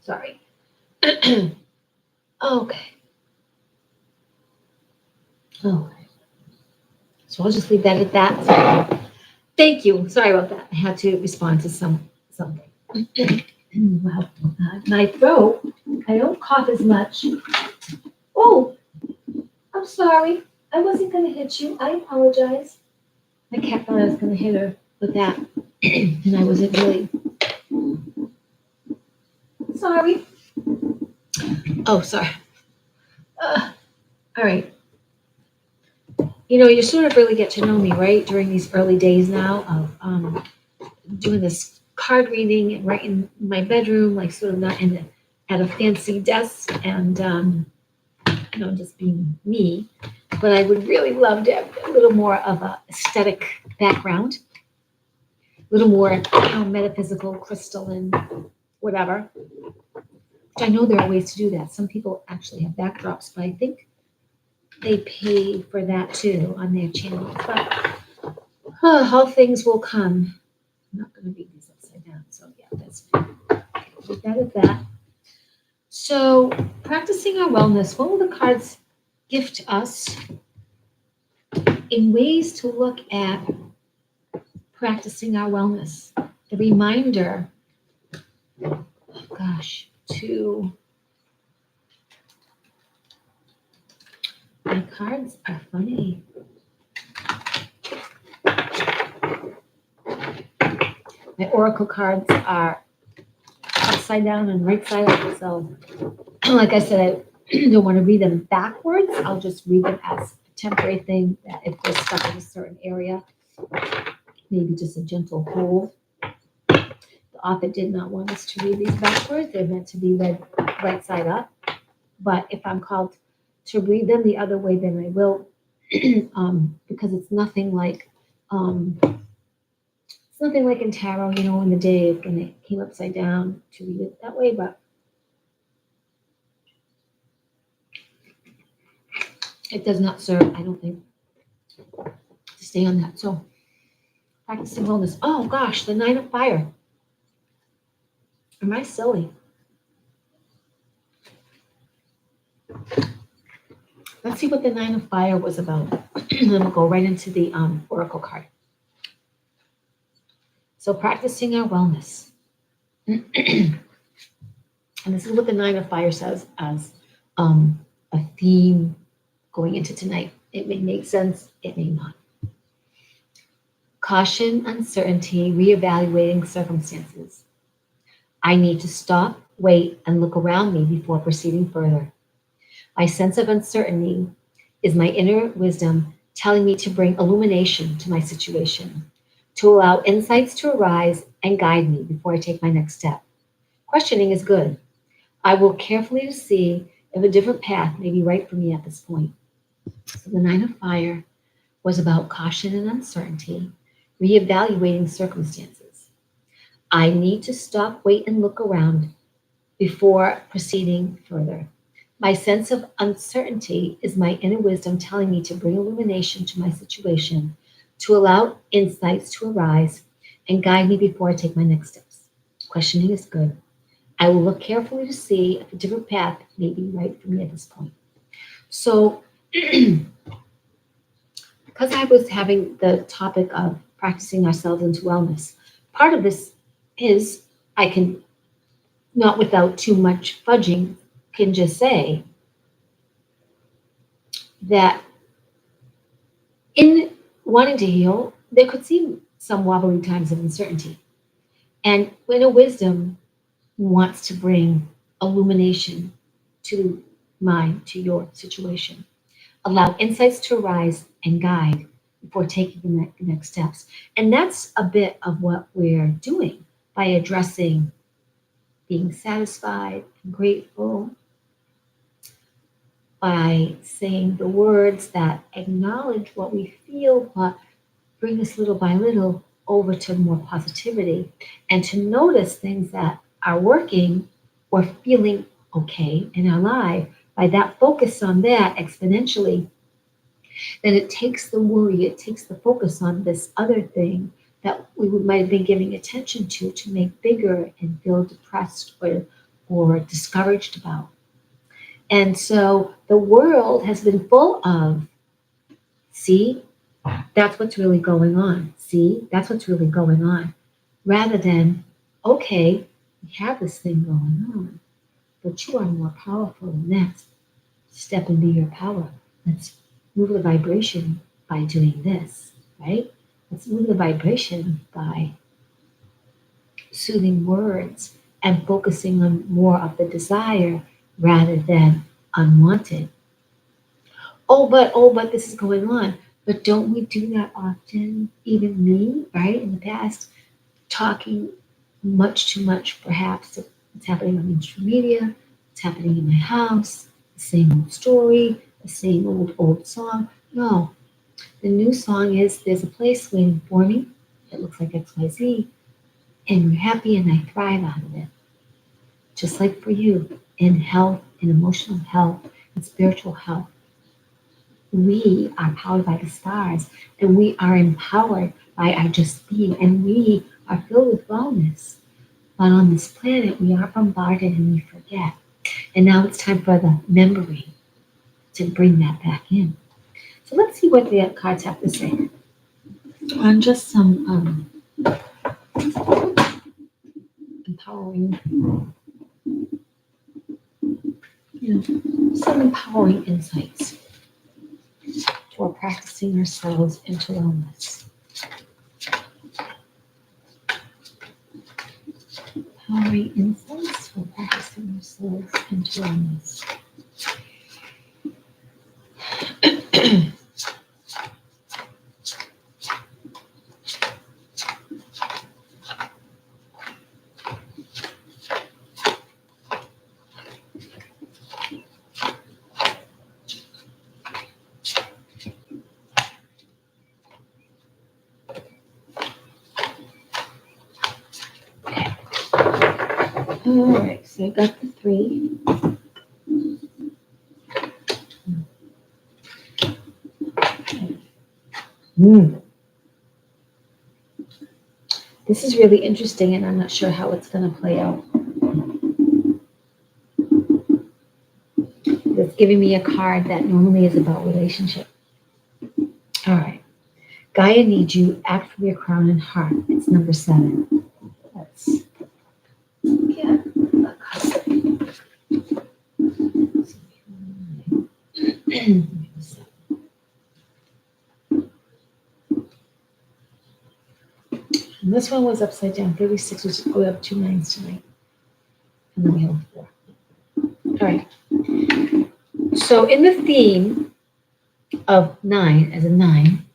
Sorry. Okay. Oh, so I'll just leave that at that. Thank you. Sorry about that. I had to respond to something. Wow. My throat. I don't cough as much. Oh, I'm sorry. I wasn't going to hit you. I apologize. My cat thought I was going to hit her with that, and I wasn't really. Sorry. Oh, sorry. All right. You sort of really get to know me, right, during these early days now of doing this card reading and right in my bedroom, like sort of not at a fancy desk and just being me. But I would really love to have a little more of a aesthetic background, a little more metaphysical, crystalline, whatever. Which I know there are ways to do that. Some people actually have backdrops, but I think they pay for that too on their channel. But all things will come. I'm not going to read these upside down, so yeah, that's fine. Leave that at that. So, practicing our wellness, what will the cards gift us in ways to look at practicing our wellness? The reminder, oh gosh, my cards are funny. My oracle cards are upside down and right side up. So, like I said, I don't want to read them backwards. I'll just read them as a temporary thing that if they're stuck in a certain area, maybe just a gentle hold. The author did not want us to read these backwards. They're meant to be read right side up. But if I'm called to read them the other way, then I will, because it's nothing like in tarot, in the day when it came upside down to read it that way. But it does not serve, I don't think, to stay on that. So practicing wellness. Oh gosh, the Nine of Fire. Am I silly? Let's see what the Nine of Fire was about. Then we'll go right into the Oracle card. So practicing our wellness. And this is what the Nine of Fire says as a theme going into tonight. It may make sense, it may not. Caution, uncertainty, reevaluating circumstances. I need to stop, wait, and look around me before proceeding further. My sense of uncertainty is my inner wisdom telling me to bring illumination to my situation, to allow insights to arise and guide me before I take my next step. Questioning is good. I will carefully see if a different path may be right for me at this point. So the Nine of Fire was about caution and uncertainty, reevaluating circumstances. I need to stop, wait, and look around before proceeding further. My sense of uncertainty is my inner wisdom telling me to bring illumination to my situation, to allow insights to arise and guide me before I take my next steps. Questioning is good. I will look carefully to see if a different path may be right for me at this point. So, because I was having the topic of practicing ourselves into wellness, part of this is I can, not without too much fudging, can just say that in wanting to heal, there could seem some wobbly times of uncertainty. And when a wisdom wants to bring illumination to your situation, allow insights to arise and guide before taking the next steps. And that's a bit of what we're doing by addressing being satisfied and grateful, by saying the words that acknowledge what we feel, but bring us little by little over to more positivity and to notice things that are working or feeling okay in our life. By that focus on that exponentially, then it takes the worry, it takes the focus on this other thing that we might have been giving attention to make bigger and feel depressed or discouraged about. And so the world has been full of, see, that's what's really going on. See, that's what's really going on. Rather than, okay, we have this thing going on, but you are more powerful than that. Step into your power. Let's move the vibration by doing this, right? Let's move the vibration by soothing words and focusing on more of the desire rather than unwanted. Oh, but this is going on. But don't we do that often? Even me, right? In the past, talking much too much, perhaps. It's happening on mainstream media, it's happening in my house, the same old story, the same old song. No, the new song is there's a place waiting for me. It looks like XYZ, and we're happy and I thrive out of it. Just like for you, in health, in emotional health, in spiritual health, we are powered by the stars and we are empowered by our just being and we are filled with wellness. But on this planet, we are bombarded and we forget. And now it's time for the memory to bring that back in. So let's see what the cards have to say on just some empowering, some empowering insights for practicing ourselves into wellness. Empowering insights for practicing ourselves into wellness. All right, so I got the 3. This is really interesting, and I'm not sure how it's going to play out. It's giving me a card that normally is about relationship. All right. Gaia needs you. Act from your crown and heart. It's number 7. Let's get a card. And this one was upside down, 36, which is, we have 2 9s tonight. And then we have a 4. All right. So in the theme of 9, as a 9,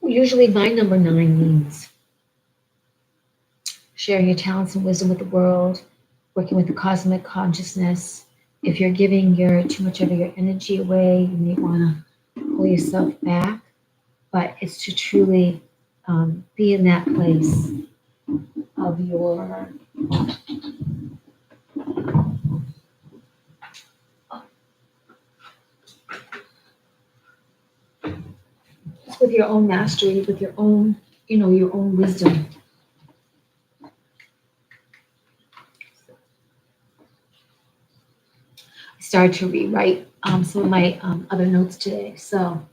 usually my number 9 means sharing your talents and wisdom with the world, working with the cosmic consciousness. If you're giving too much of your energy away, you may want to pull yourself back. But it's to truly be in that place of your with your own mastery, with your own, your own wisdom. I started to rewrite some of my other notes today. So,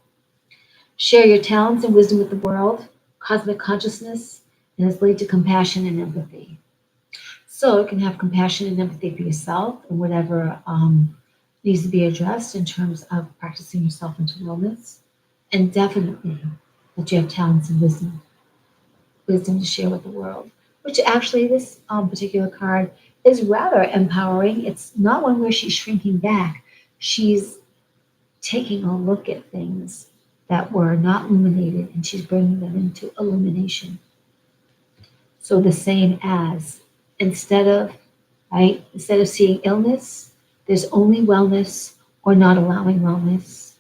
share your talents and wisdom with the world, cosmic consciousness, and it's lead to compassion and empathy. So you can have compassion and empathy for yourself and whatever needs to be addressed in terms of practicing yourself into wellness. And definitely that you have talents and wisdom to share with the world, which actually this particular card is rather empowering. It's not one where she's shrinking back. She's taking a look at things that were not illuminated and she's bringing them into illumination. So the same as instead of seeing illness, there's only wellness or not allowing wellness.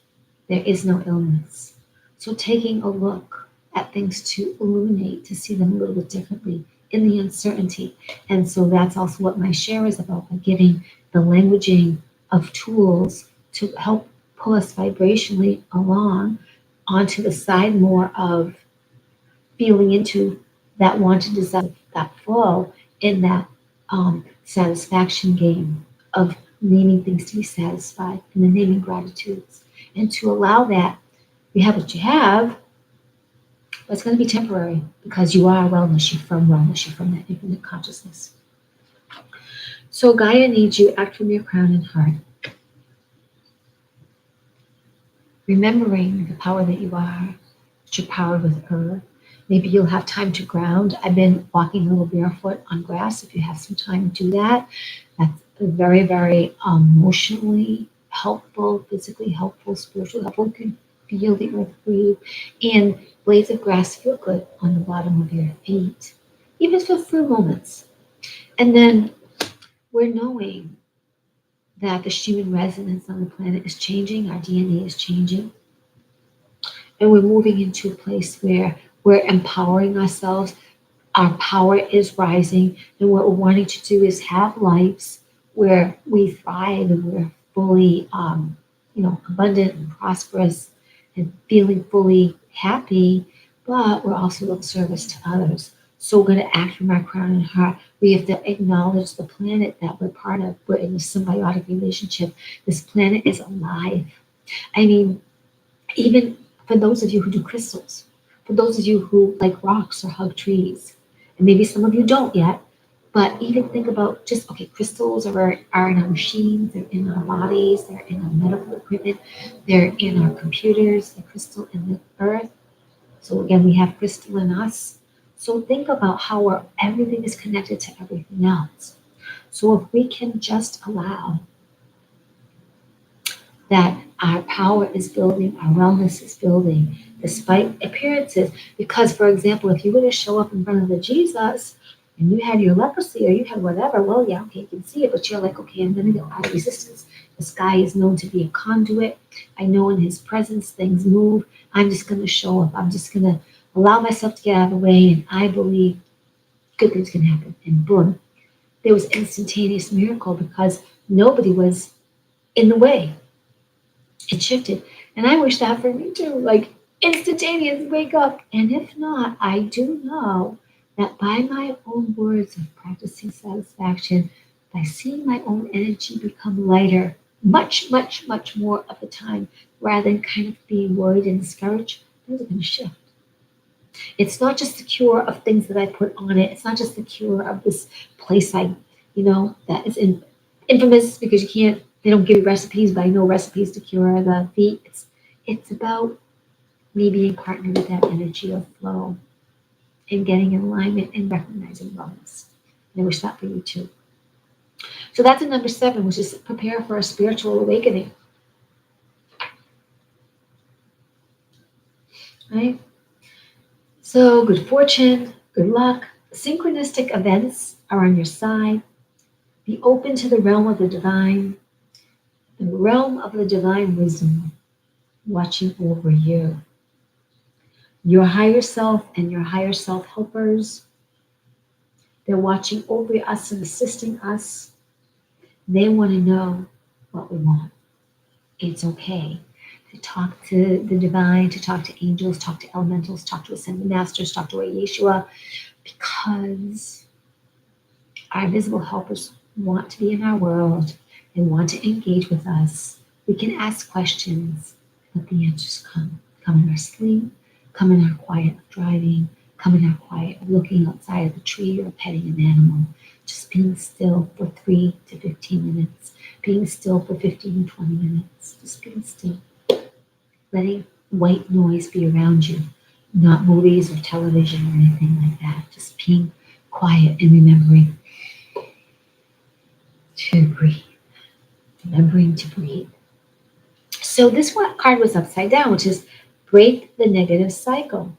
There is no illness. So taking a look at things to illuminate, to see them a little bit differently in the uncertainty. And so that's also what my share is about, by giving the languaging of tools to help pull us vibrationally along onto the side more of feeling into that wanted desire, that flow in that satisfaction game of naming things to be satisfied, and then naming gratitudes. And to allow that, you have what you have, but it's going to be temporary because you are wellness, you're from that infinite consciousness. So Gaia needs you act from your crown and heart, remembering the power that you are, that you're powered with earth. Maybe you'll have time to ground. I've been walking a little barefoot on grass. If you have some time, do that. That's very, very emotionally helpful, physically helpful, spiritually helpful. You can feel the earth breathe. And blades of grass feel good on the bottom of your feet, even for a few moments. And then we're knowing that the human resonance on the planet is changing, our DNA is changing, and we're moving into a place where we're empowering ourselves. Our power is rising, and what we're wanting to do is have lives where we thrive and we're fully, abundant and prosperous and feeling fully happy, but we're also of service to others. So we're going to act from our crown and heart. We have to acknowledge the planet that we're part of. We're in a symbiotic relationship. This planet is alive. I mean, even for those of you who do crystals, for those of you who like rocks or hug trees, and maybe some of you don't yet, but even think about just, okay, crystals are in our machines, they're in our bodies, they're in our medical equipment, they're in our computers, the crystal in the earth. So again, we have crystal in us. So think about how everything is connected to everything else. So if we can just allow that our power is building, our wellness is building, despite appearances. Because, for example, if you were to show up in front of the Jesus and you had your leprosy or you had whatever, well, yeah, okay, you can see it, but you're like, okay, I'm going to get out of resistance. This guy is known to be a conduit. I know in his presence things move. I'm just going to show up. I'm just going to allow myself to get out of the way, and I believe good things can happen. And boom, there was instantaneous miracle because nobody was in the way. It shifted. And I wish that for me too, like instantaneous wake up. And if not, I do know that by my own words of practicing satisfaction, by seeing my own energy become lighter, much, much, much more of the time, rather than kind of being worried and discouraged, things are going to shift. It's not just the cure of things that I put on it. It's not just the cure of this place that is infamous because they don't give you recipes, but I know recipes to cure the feet. It's about me being partnered with that energy of flow and getting in alignment and recognizing wellness. And I wish that for you too. So that's a number 7, which is prepare for a spiritual awakening. Right? So good fortune, good luck, synchronistic events are on your side. Be open to the realm of the divine wisdom watching over you. Your higher self and your higher self helpers, they're watching over us and assisting us. They want to know what we want. It's okay to talk to the divine, to talk to angels, talk to elementals, talk to ascended masters, talk to Yeshua, because our visible helpers want to be in our world and want to engage with us. We can ask questions, let the answers come. Come in our sleep, come in our quiet of driving, come in our quiet of looking outside of the tree or petting an animal. Just being still for 3 to 15 minutes, being still for 15 to 20 minutes, just being still. Letting white noise be around you, not movies or television or anything like that. Just being quiet and remembering to breathe. Remembering to breathe. So this card was upside down, which is break the negative cycle.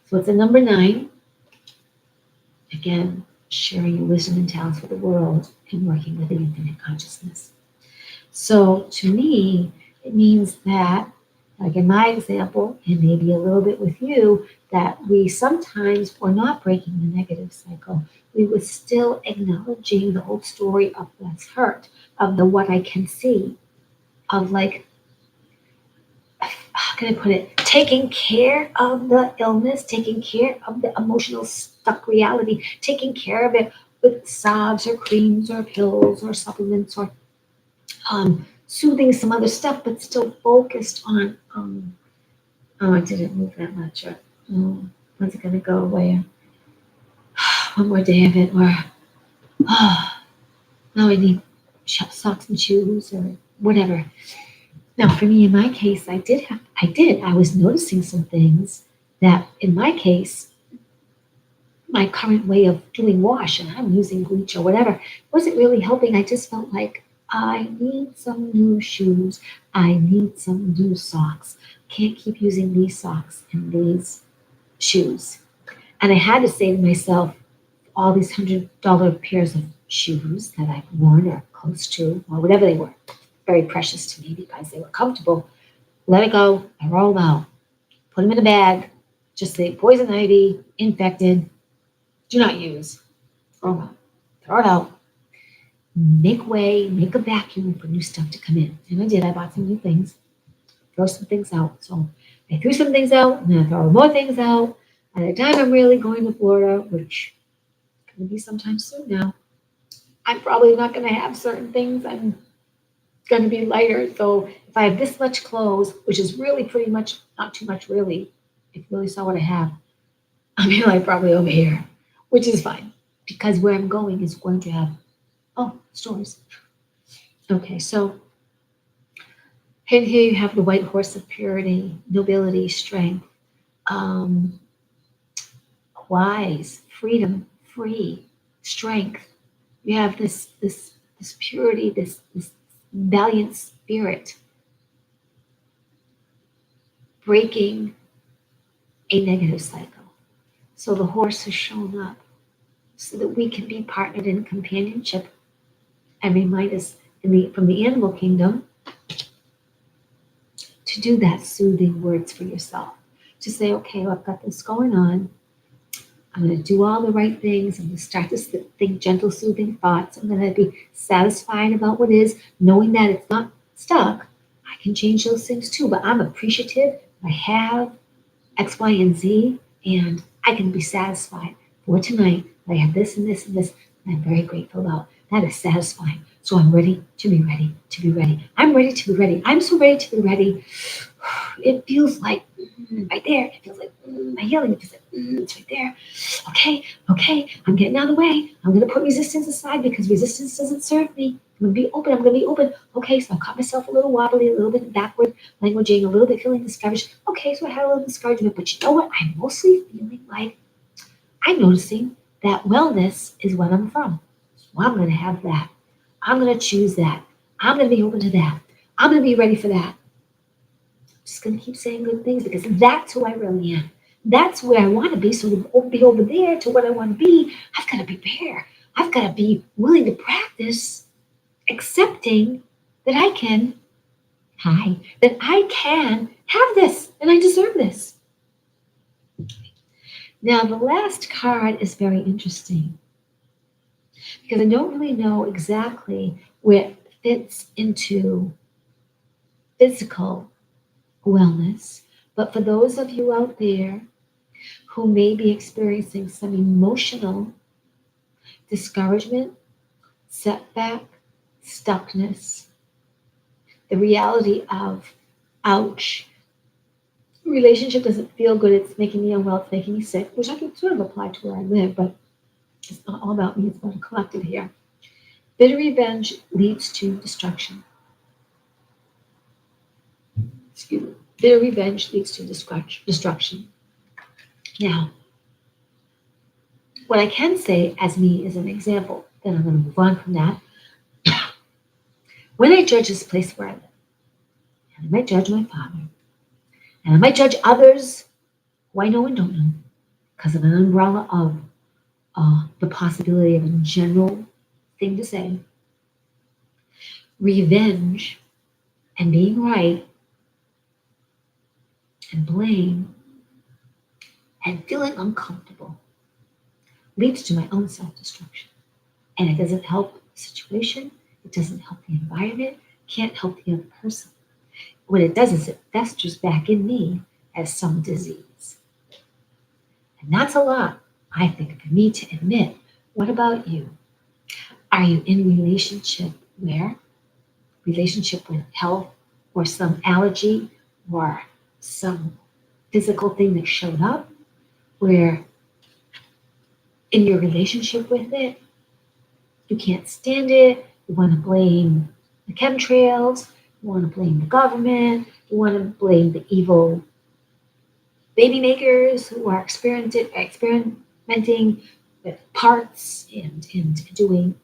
So it's a number 9. Again, sharing your wisdom and talents with the world and working with the infinite consciousness. So to me, it means that, like in my example, and maybe a little bit with you, that we sometimes were not breaking the negative cycle. We were still acknowledging the whole story of what's hurt, of the what I can see, of like, how can I put it? Taking care of the illness, taking care of the emotional stuck reality, taking care of it with salves or creams or pills or supplements or soothing some other stuff, but still focused on, oh, I didn't move that much. Or, oh, when's it going to go away? One more day of it, or, oh, now I need socks and shoes or whatever. Now, for me, in my case, I was noticing some things that, in my case, my current way of doing wash, and I'm using bleach or whatever, wasn't really helping. I just felt like I need some new shoes. I need some new socks. Can't keep using these socks and these shoes. And I had to say to myself, all these $100 pairs of shoes that I've worn or close to, or whatever they were, very precious to me because they were comfortable. Let it go. I roll them out. Put them in a bag. Just say poison ivy, infected. Do not use. Throw them out. Throw it out. Make way. Make a vacuum for new stuff to come in. And I did. I bought some new things. Throw some things out. So I threw some things out, and then I throw more things out. By the time I'm really going to Florida, which is going to be sometime soon now, I'm probably not going to have certain things. I'm going to be lighter. So if I have this much clothes, which is really pretty much not too much really, if you really saw what I have, I'm like probably over here, which is fine because where I'm going is going to have, stores. Okay, so here you have the white horse of purity, nobility, strength, um, wise, freedom, free, strength. You have this purity, this valiant spirit, breaking a negative cycle. So the horse has shown up so that we can be partnered in companionship and remind us from the animal kingdom to do that soothing words for yourself. To say, okay, well, I've got this going on. I'm going to do all the right things. I'm going to start to think gentle, soothing thoughts. I'm going to be satisfied about what is, knowing that it's not stuck. I can change those things too, but I'm appreciative. I have X, Y, and Z, and I can be satisfied for tonight. I have this and this and this, and I'm very grateful about. That is satisfying. So I'm ready to be ready to be ready. I'm ready to be ready. I'm so ready to be ready. It feels like right there. It feels like my healing. It feels like it's right there. Okay. I'm getting out of the way. I'm going to put resistance aside because resistance doesn't serve me. I'm going to be open. I'm going to be open. Okay, so I caught myself a little wobbly, a little bit backward languaging, a little bit feeling discouraged. Okay, so I had a little discouragement, but you know what? I'm mostly feeling like I'm noticing that wellness is what I'm from. So I'm going to have that. I'm going to choose that. I'm going to be open to that. I'm going to be ready for that. I'm just going to keep saying good things because that's who I really am. That's where I want to be. So to be over there to what I want to be, I've got to be there. I've got to be willing to practice accepting that I can, that I can have this and I deserve this. Now, the last card is very interesting because I don't really know exactly where it fits into physical wellness. But for those of you out there who may be experiencing some emotional discouragement, setback, stuckness, the reality of, ouch, relationship doesn't feel good, it's making me unwell, it's making me sick, which I can sort of apply to where I live, but it's not all about me, it's about a collective here. Bitter revenge leads to destruction. Excuse me. Bitter revenge leads to destruction. Now, what I can say as me is an example, then I'm going to move on from that. When I judge this place where I live, and I might judge my father, and I might judge others who I know and don't know, because of an umbrella of the possibility of a general thing to say, revenge and being right and blame and feeling uncomfortable leads to my own self-destruction. And it doesn't help the situation, it doesn't help the environment, can't help the other person. What it does is it festers back in me as some disease. And that's a lot, I think, for me to admit. What about you? Are you in a relationship where relationship with health or some allergy or some physical thing that showed up where in your relationship with it, you can't stand it, you want to blame the chemtrails, you want to blame the government, you want to blame the evil baby makers who are experimenting with parts and doing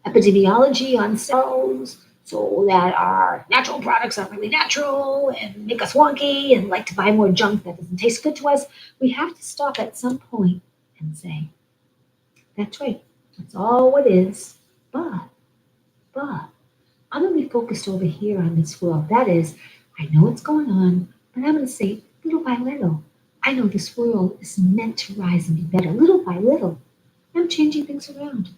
epidemiology on cells so that our natural products are really natural and make us wonky and like to buy more junk that doesn't taste good to us. We have to stop at some point and say, that's right, that's all it is. But I'm going to be focused over here on this world. That is, I know what's going on, but I'm going to say little by little. I know this world is meant to rise and be better. Little by little, I'm changing things around.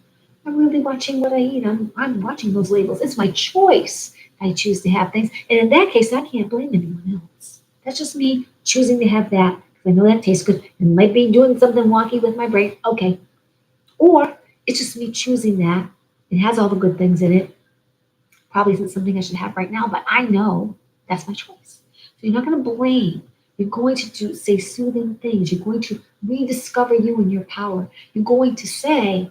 I'm really watching what I eat. I'm watching those labels. It's my choice. I choose to have things. And in that case, I can't blame anyone else. That's just me choosing to have that because I know that tastes good and might be doing something wonky with my brain. Okay. Or it's just me choosing that. It has all the good things in it. Probably isn't something I should have right now, but I know that's my choice. So you're not going to blame. You're going to say soothing things. You're going to rediscover you and your power. You're going to say,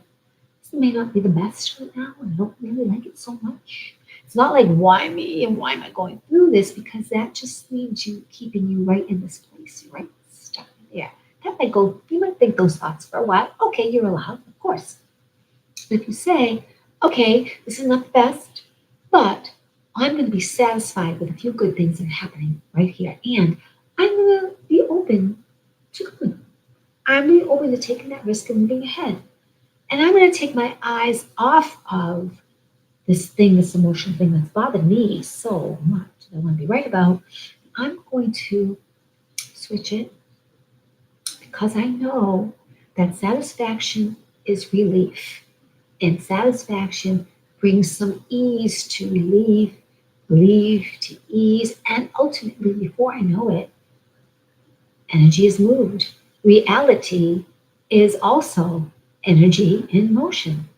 this may not be the best right now, and I don't really like it so much. It's not like, why me and why am I going through this? Because that just means you keeping you right in this place, right stuck there. That might go, you might think those thoughts for a while. Okay, you're allowed, of course. But if you say, okay, this is not the best, but I'm going to be satisfied with a few good things that are happening right here. And I'm going to be open to good. I'm going to be open to taking that risk and moving ahead. And I'm going to take my eyes off of this thing, this emotional thing that's bothered me so much that I want to be right about. I'm going to switch it because I know that satisfaction is relief. And satisfaction brings some ease to relief to ease, and ultimately, before I know it, energy is moved. Reality is also energy in motion.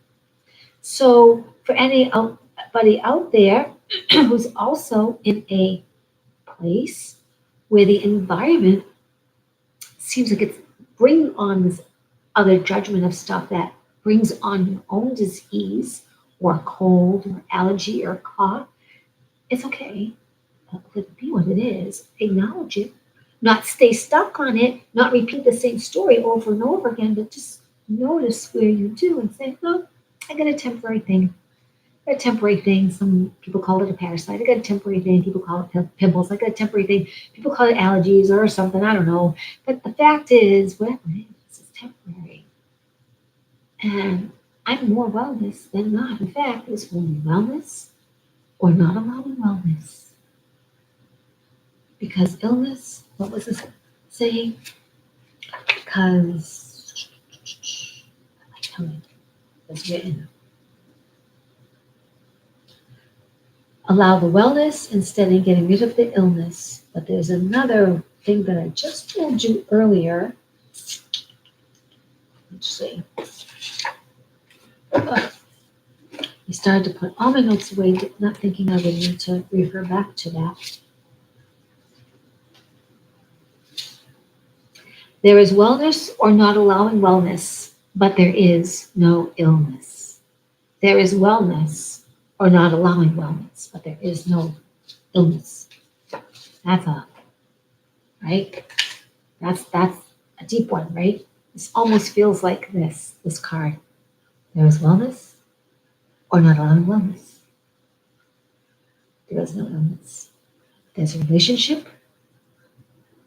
So, for anybody out there who's also in a place where the environment seems like it's bringing on this other judgment of stuff that brings on your own disease or cold or allergy or cough, it's okay. Let it be what it is. Acknowledge it. Not stay stuck on it. Not repeat the same story over and over again, but just notice where you do and say, no, I got a temporary thing. I got a temporary thing. Some people call it a parasite. I got a temporary thing. People call it pimples. I got a temporary thing. People call it allergies or something. I don't know. But the fact is, whatever it is, it's temporary. And I'm more wellness than not. In fact, it's only wellness or not allowing wellness. Because illness, what was this saying? Because, I like how it's written. Allow the wellness instead of getting rid of the illness. But there's another thing that I just told you earlier. Let's see. I started to put all my notes away, not thinking I would need to refer back to that. There is wellness or not allowing wellness, but there is no illness. There is wellness or not allowing wellness, but there is no illness. That's right? That's a deep one, right? This almost feels like this card. There is wellness or not allowing wellness. There is no illness. There's a relationship.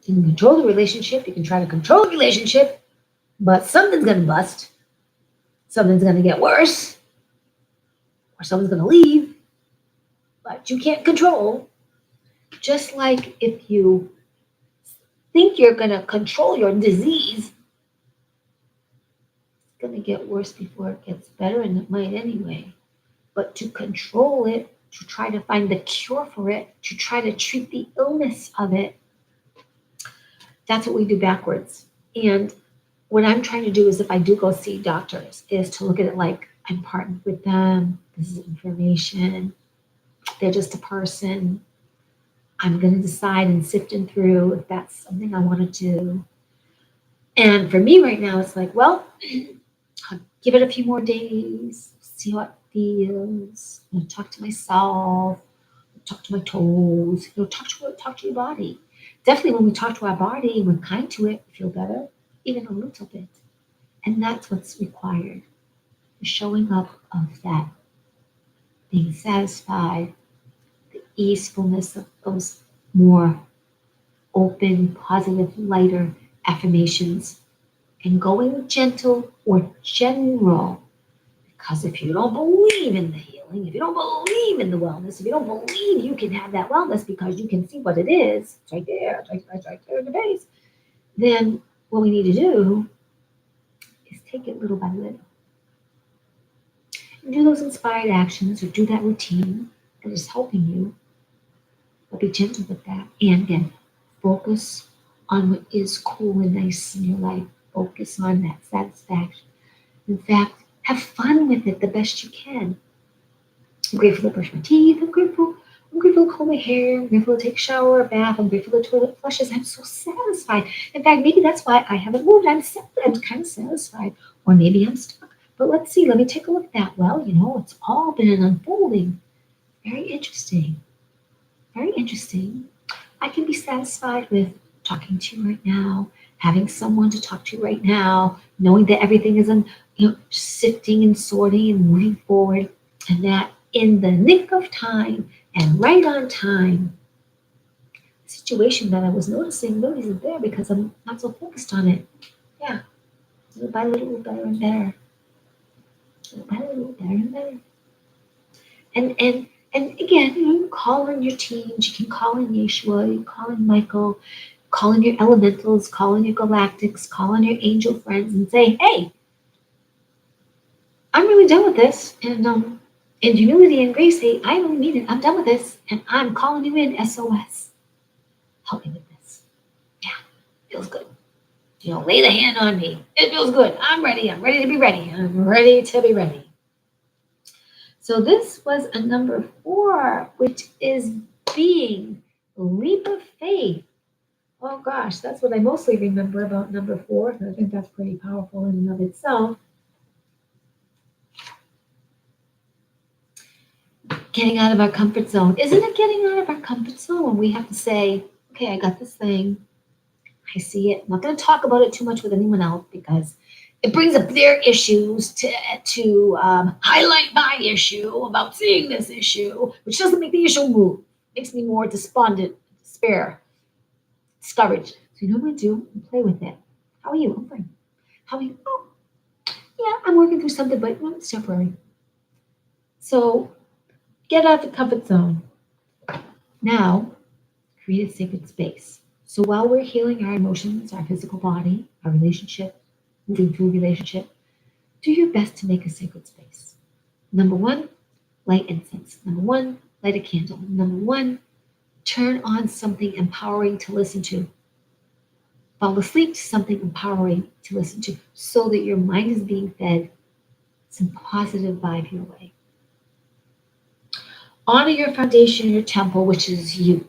You can control the relationship. You can try to control the relationship, but something's going to bust. Something's going to get worse, or someone's going to leave, but you can't control. Just like if you think you're going to control your disease, it's going to get worse before it gets better, and it might anyway. But to control it, to try to find the cure for it, to try to treat the illness of it, that's what we do backwards. And what I'm trying to do is, if I do go see doctors, is to look at it like I'm partnered with them. This is information. They're just a person. I'm going to decide and sift them through if that's something I want to do. And for me right now, it's like, well, I'll give it a few more days, see how it feels. Talk to myself, talk to my toes, talk to your body. Definitely when we talk to our body, we're kind to it, we feel better, even a little bit. And that's what's required. The showing up of that, being satisfied, the easefulness of those more open, positive, lighter affirmations, and going gentle or general. Because if you don't believe in the healing, if you don't believe in the wellness, if you don't believe you can have that wellness because you can see what it is, it's right there, it's right there in the base, then what we need to do is take it little by little. And do those inspired actions or do that routine that is helping you, but be gentle with that. And again, focus on what is cool and nice in your life. Focus on that satisfaction. In fact, have fun with it the best you can. I'm grateful to brush my teeth. I'm grateful to comb my hair. I'm grateful to take a shower, a bath. I'm grateful the toilet flushes. I'm so satisfied. In fact, maybe that's why I haven't moved. I'm kind of satisfied. Or maybe I'm stuck. But let's see. Let me take a look at that. Well, it's all been an unfolding. Very interesting. Very interesting. I can be satisfied with talking to you right now, having someone to talk to right now, knowing that everything is sifting and sorting and moving forward, and that in the nick of time and right on time, the situation that I was noticing really isn't there because I'm not so focused on it. Yeah, little by little, better and better. Little by little, better and better. And again, you can call in your teams, you can call in Yeshua, you can call in Michael, call in your elementals, call in your galactics, call in your angel friends and say, hey, I'm really done with this. And in humility and grace, say, I don't mean it. I'm done with this. And I'm calling you in SOS. Help me with this. Yeah, feels good. Lay the hand on me. It feels good. I'm ready. I'm ready to be ready. I'm ready to be ready. So this was a number 4, which is being leap of faith. Oh gosh, that's what I mostly remember about number 4. And I think that's pretty powerful in and of itself. Getting out of our comfort zone. Isn't it getting out of our comfort zone when we have to say, okay, I got this thing. I see it. I'm not going to talk about it too much with anyone else because it brings up their issues to highlight my issue about seeing this issue, which doesn't make the issue move. It makes me more despondent, despair, discouraged. So you know what I do? I play with it. How are you? I'm fine. How are you? Oh, yeah, I'm working through something, but it's temporary. So get out of the comfort zone. Now, create a sacred space. So while we're healing our emotions, our physical body, our relationship, moving through relationship, do your best to make a sacred space. Number 1, light incense. Number 1, light a candle. Number 1, turn on something empowering to listen to. Fall asleep to something empowering to listen to so that your mind is being fed some positive vibe your way. Honor your foundation, your temple, which is you.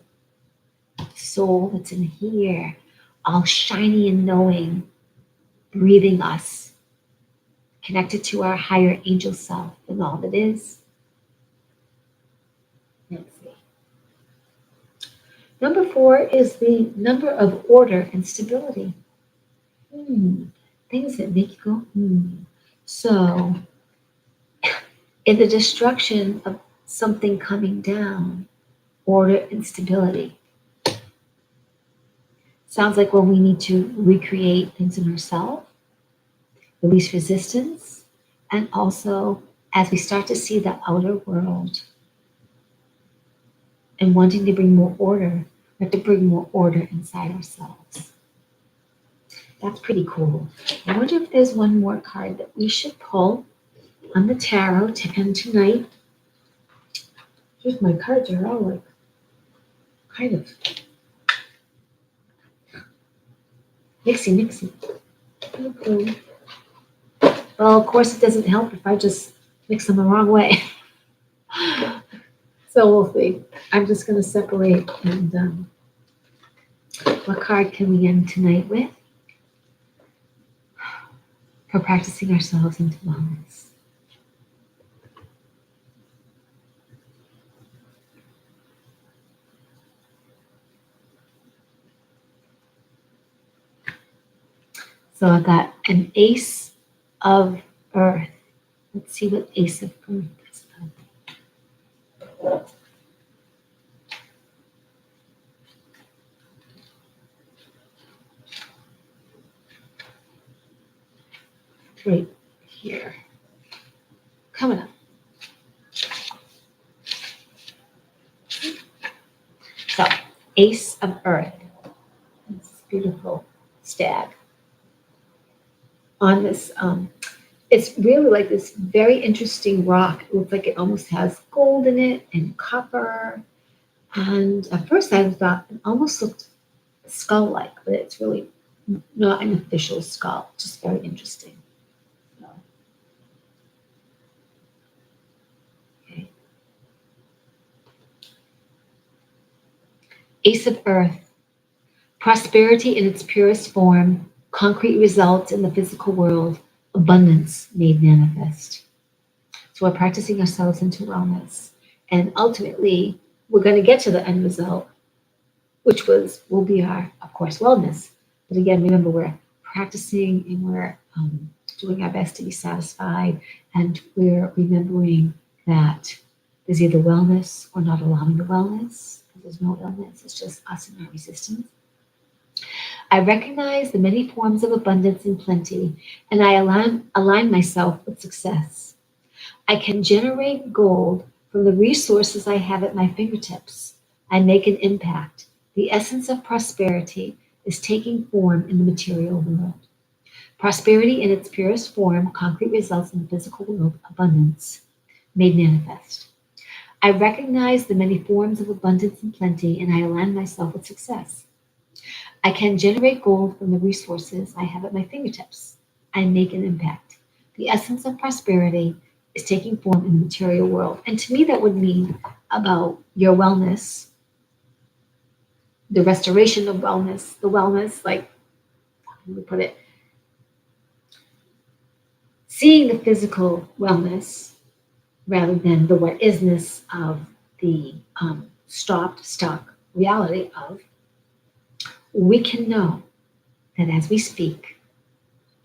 Soul that's in here, all shiny and knowing, breathing us, connected to our higher angel self and all that is. Let's see. Number 4 is the number of order and stability. Things that make you go, So, in the destruction of something coming down, order and stability. Sounds like when we need to recreate things in ourselves, release resistance, and also as we start to see the outer world and wanting to bring more order, we have to bring more order inside ourselves. That's pretty cool. I wonder if there's one more card that we should pull on the tarot to end tonight. Here's my cards are all like kind of mixy. Okay. Well, of course, it doesn't help if I just mix them the wrong way. So we'll see. I'm just going to separate. And what card can we end tonight with? For practicing ourselves into wellness. So I've got an Ace of Earth. Let's see what Ace of Earth is about. Right here. Coming up. So, Ace of Earth. This beautiful stag. On this, it's really like this very interesting rock. It looks like it almost has gold in it and copper. And at first I thought it almost looked skull-like, but it's really not an official skull. Just very interesting. So, okay. Ace of Earth. Prosperity in its purest form, concrete results in the physical world, abundance made manifest. So we're practicing ourselves into wellness. And ultimately, we're going to get to the end result, which will be our, of course, wellness. But again, remember, we're practicing and we're doing our best to be satisfied. And we're remembering that there's either wellness or not allowing the wellness. There's no illness. It's just us and our resistance. I recognize the many forms of abundance and plenty, and I align myself with success. I can generate gold from the resources I have at my fingertips. I make an impact. The essence of prosperity is taking form in the material world. Prosperity in its purest form, concrete results in the physical world, abundance made manifest. I recognize the many forms of abundance and plenty, and I align myself with success. I can generate gold from the resources I have at my fingertips. I make an impact. The essence of prosperity is taking form in the material world. And to me, that would mean about your wellness, the restoration of wellness, the wellness, like, how can we put it? Seeing the physical wellness rather than the what isness of the stuck reality of, we can know that as we speak,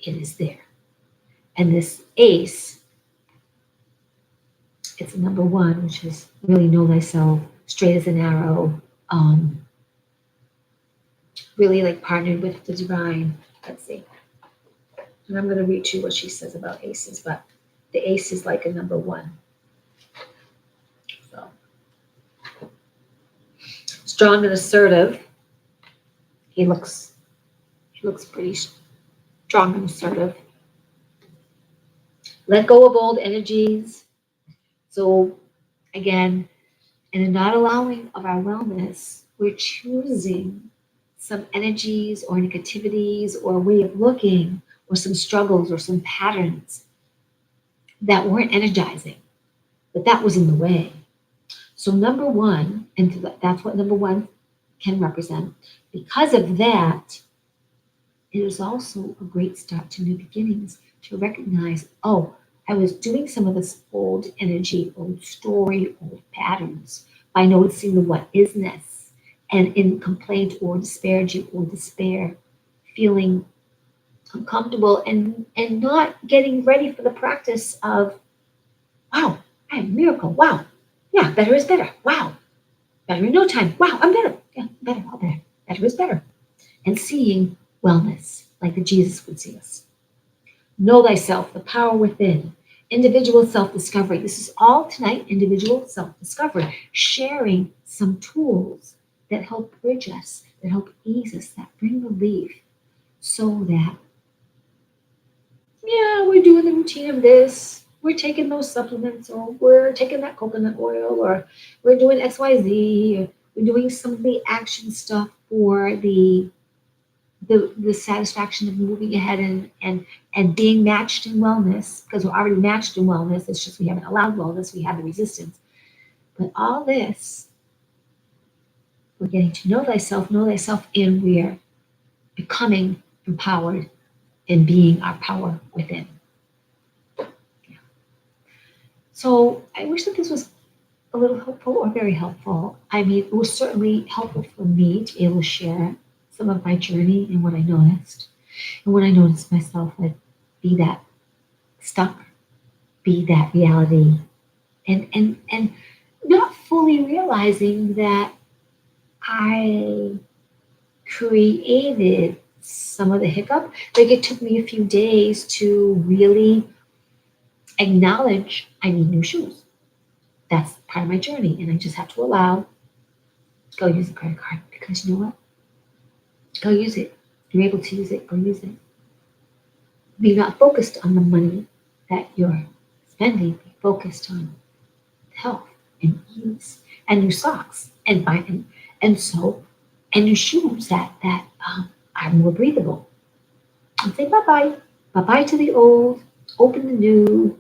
it is there. And this ace, it's number one, which is really know thyself, straight as an arrow, really like partnered with the divine. Let's see. And I'm going to read you what she says about aces, but the ace is like a number one. So, strong and assertive. He looks pretty strong and assertive. Let go of old energies. So again, in the not allowing of our wellness, we're choosing some energies or negativities or a way of looking or some struggles or some patterns that weren't energizing, but that was in the way. So number one, and that's what number one can represent. Because of that, it is also a great start to new beginnings to recognize, oh, I was doing some of this old energy, old story, old patterns by noticing the what isness and in complaint or disparaging or despair, feeling uncomfortable and not getting ready for the practice of, wow, I have a miracle. Wow. Yeah, better is better. Wow. Better in no time. Wow, I'm better. Yeah, better, all better. Better is better. And seeing wellness like the Jesus would see us. Know thyself, the power within, individual self-discovery. This is all tonight, individual self-discovery, sharing some tools that help bridge us, that help ease us, that bring relief so that, yeah, we're doing the routine of this, we're taking those supplements, or we're taking that coconut oil, or we're doing XYZ, or we're doing some of the action stuff for the satisfaction of moving ahead and being matched in wellness, because we're already matched in wellness. It's just we haven't allowed wellness. We have the resistance. But all this, we're getting to know thyself, and we're becoming empowered and being our power within. So I wish that this was a little helpful or very helpful. I mean, it was certainly helpful for me to be able to share some of my journey and what I noticed. And when I noticed myself, I'd be that stuck, be that reality, and not fully realizing that I created some of the hiccup. Like it took me a few days to really acknowledge I need new shoes. That's part of my journey. And I just have to allow, go use a credit card because you know what? Go use it. You're able to use it, go use it. Be not focused on the money that you're spending, be focused on health and ease and new socks and buying and soap and new shoes that are more breathable. And say bye bye. Bye bye to the old, open the new.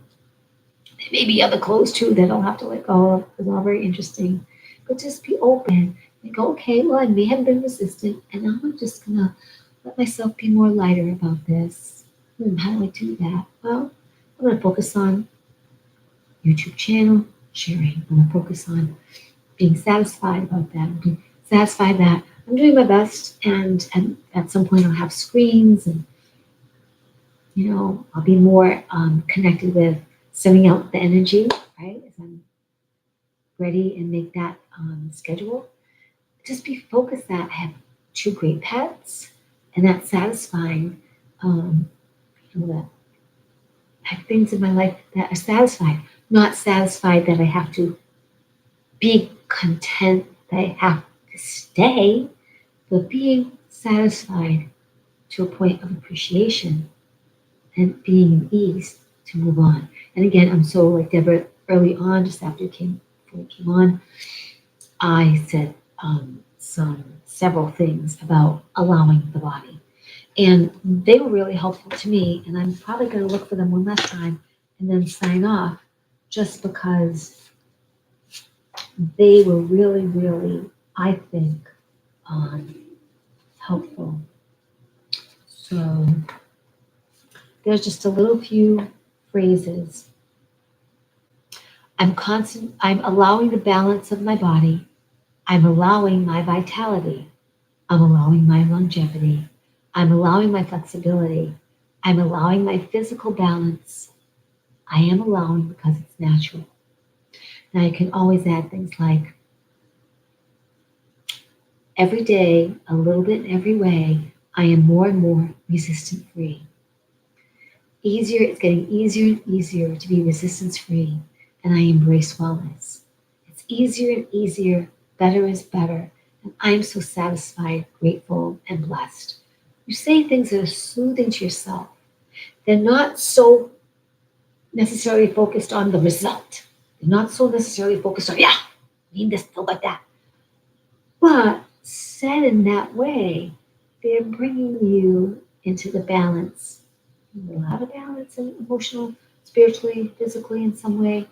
Maybe other clothes too that I'll have to let go of. It's all very interesting. But just be open and go, okay, well, I may have been resistant, and now I'm just going to let myself be more lighter about this. How do I do that? Well, I'm going to focus on YouTube channel sharing. I'm going to focus on being satisfied about that. Being satisfied that I'm doing my best, and at some point I'll have screens, and I'll be more connected with sending out the energy, right? As I'm ready and make that schedule. Just be focused that I have two great pets, and that's satisfying. That I have things in my life that are satisfied, not satisfied that I have to be content that I have to stay, but being satisfied to a point of appreciation and being at ease to move on. And again, I'm so like Deborah early on, just after before you came on, I said several things about allowing the body. And they were really helpful to me. And I'm probably going to look for them one last time and then sign off just because they were really, really, I think, helpful. So there's just a little few phrases. I'm allowing the balance of my body. I'm allowing my vitality. I'm allowing my longevity. I'm allowing my flexibility. I'm allowing my physical balance. I am allowing because it's natural. Now you can always add things like every day, a little bit in every way, I am more and more resistance free. It's getting easier and easier to be resistance free, and I embrace wellness. It's easier and easier, better is better, and I'm so satisfied, grateful, and blessed. You say things that are soothing to yourself. They're not so necessarily focused on the result. They're not so necessarily focused on, yeah, need this, feel like that. But said in that way, they're bringing you into the balance. You will have a balance in emotional, spiritually, physically, in some way.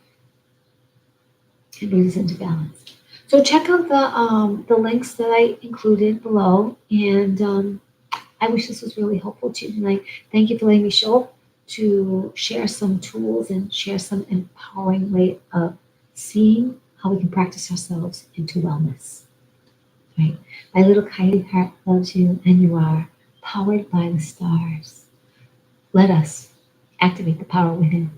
It brings us into balance. So check out the links that I included below, and I wish this was really helpful to you tonight. Thank you for letting me show up to share some tools and share some empowering way of seeing how we can practice ourselves into wellness. Right? My little kitey heart loves you, and you are powered by the stars. Let us activate the power within.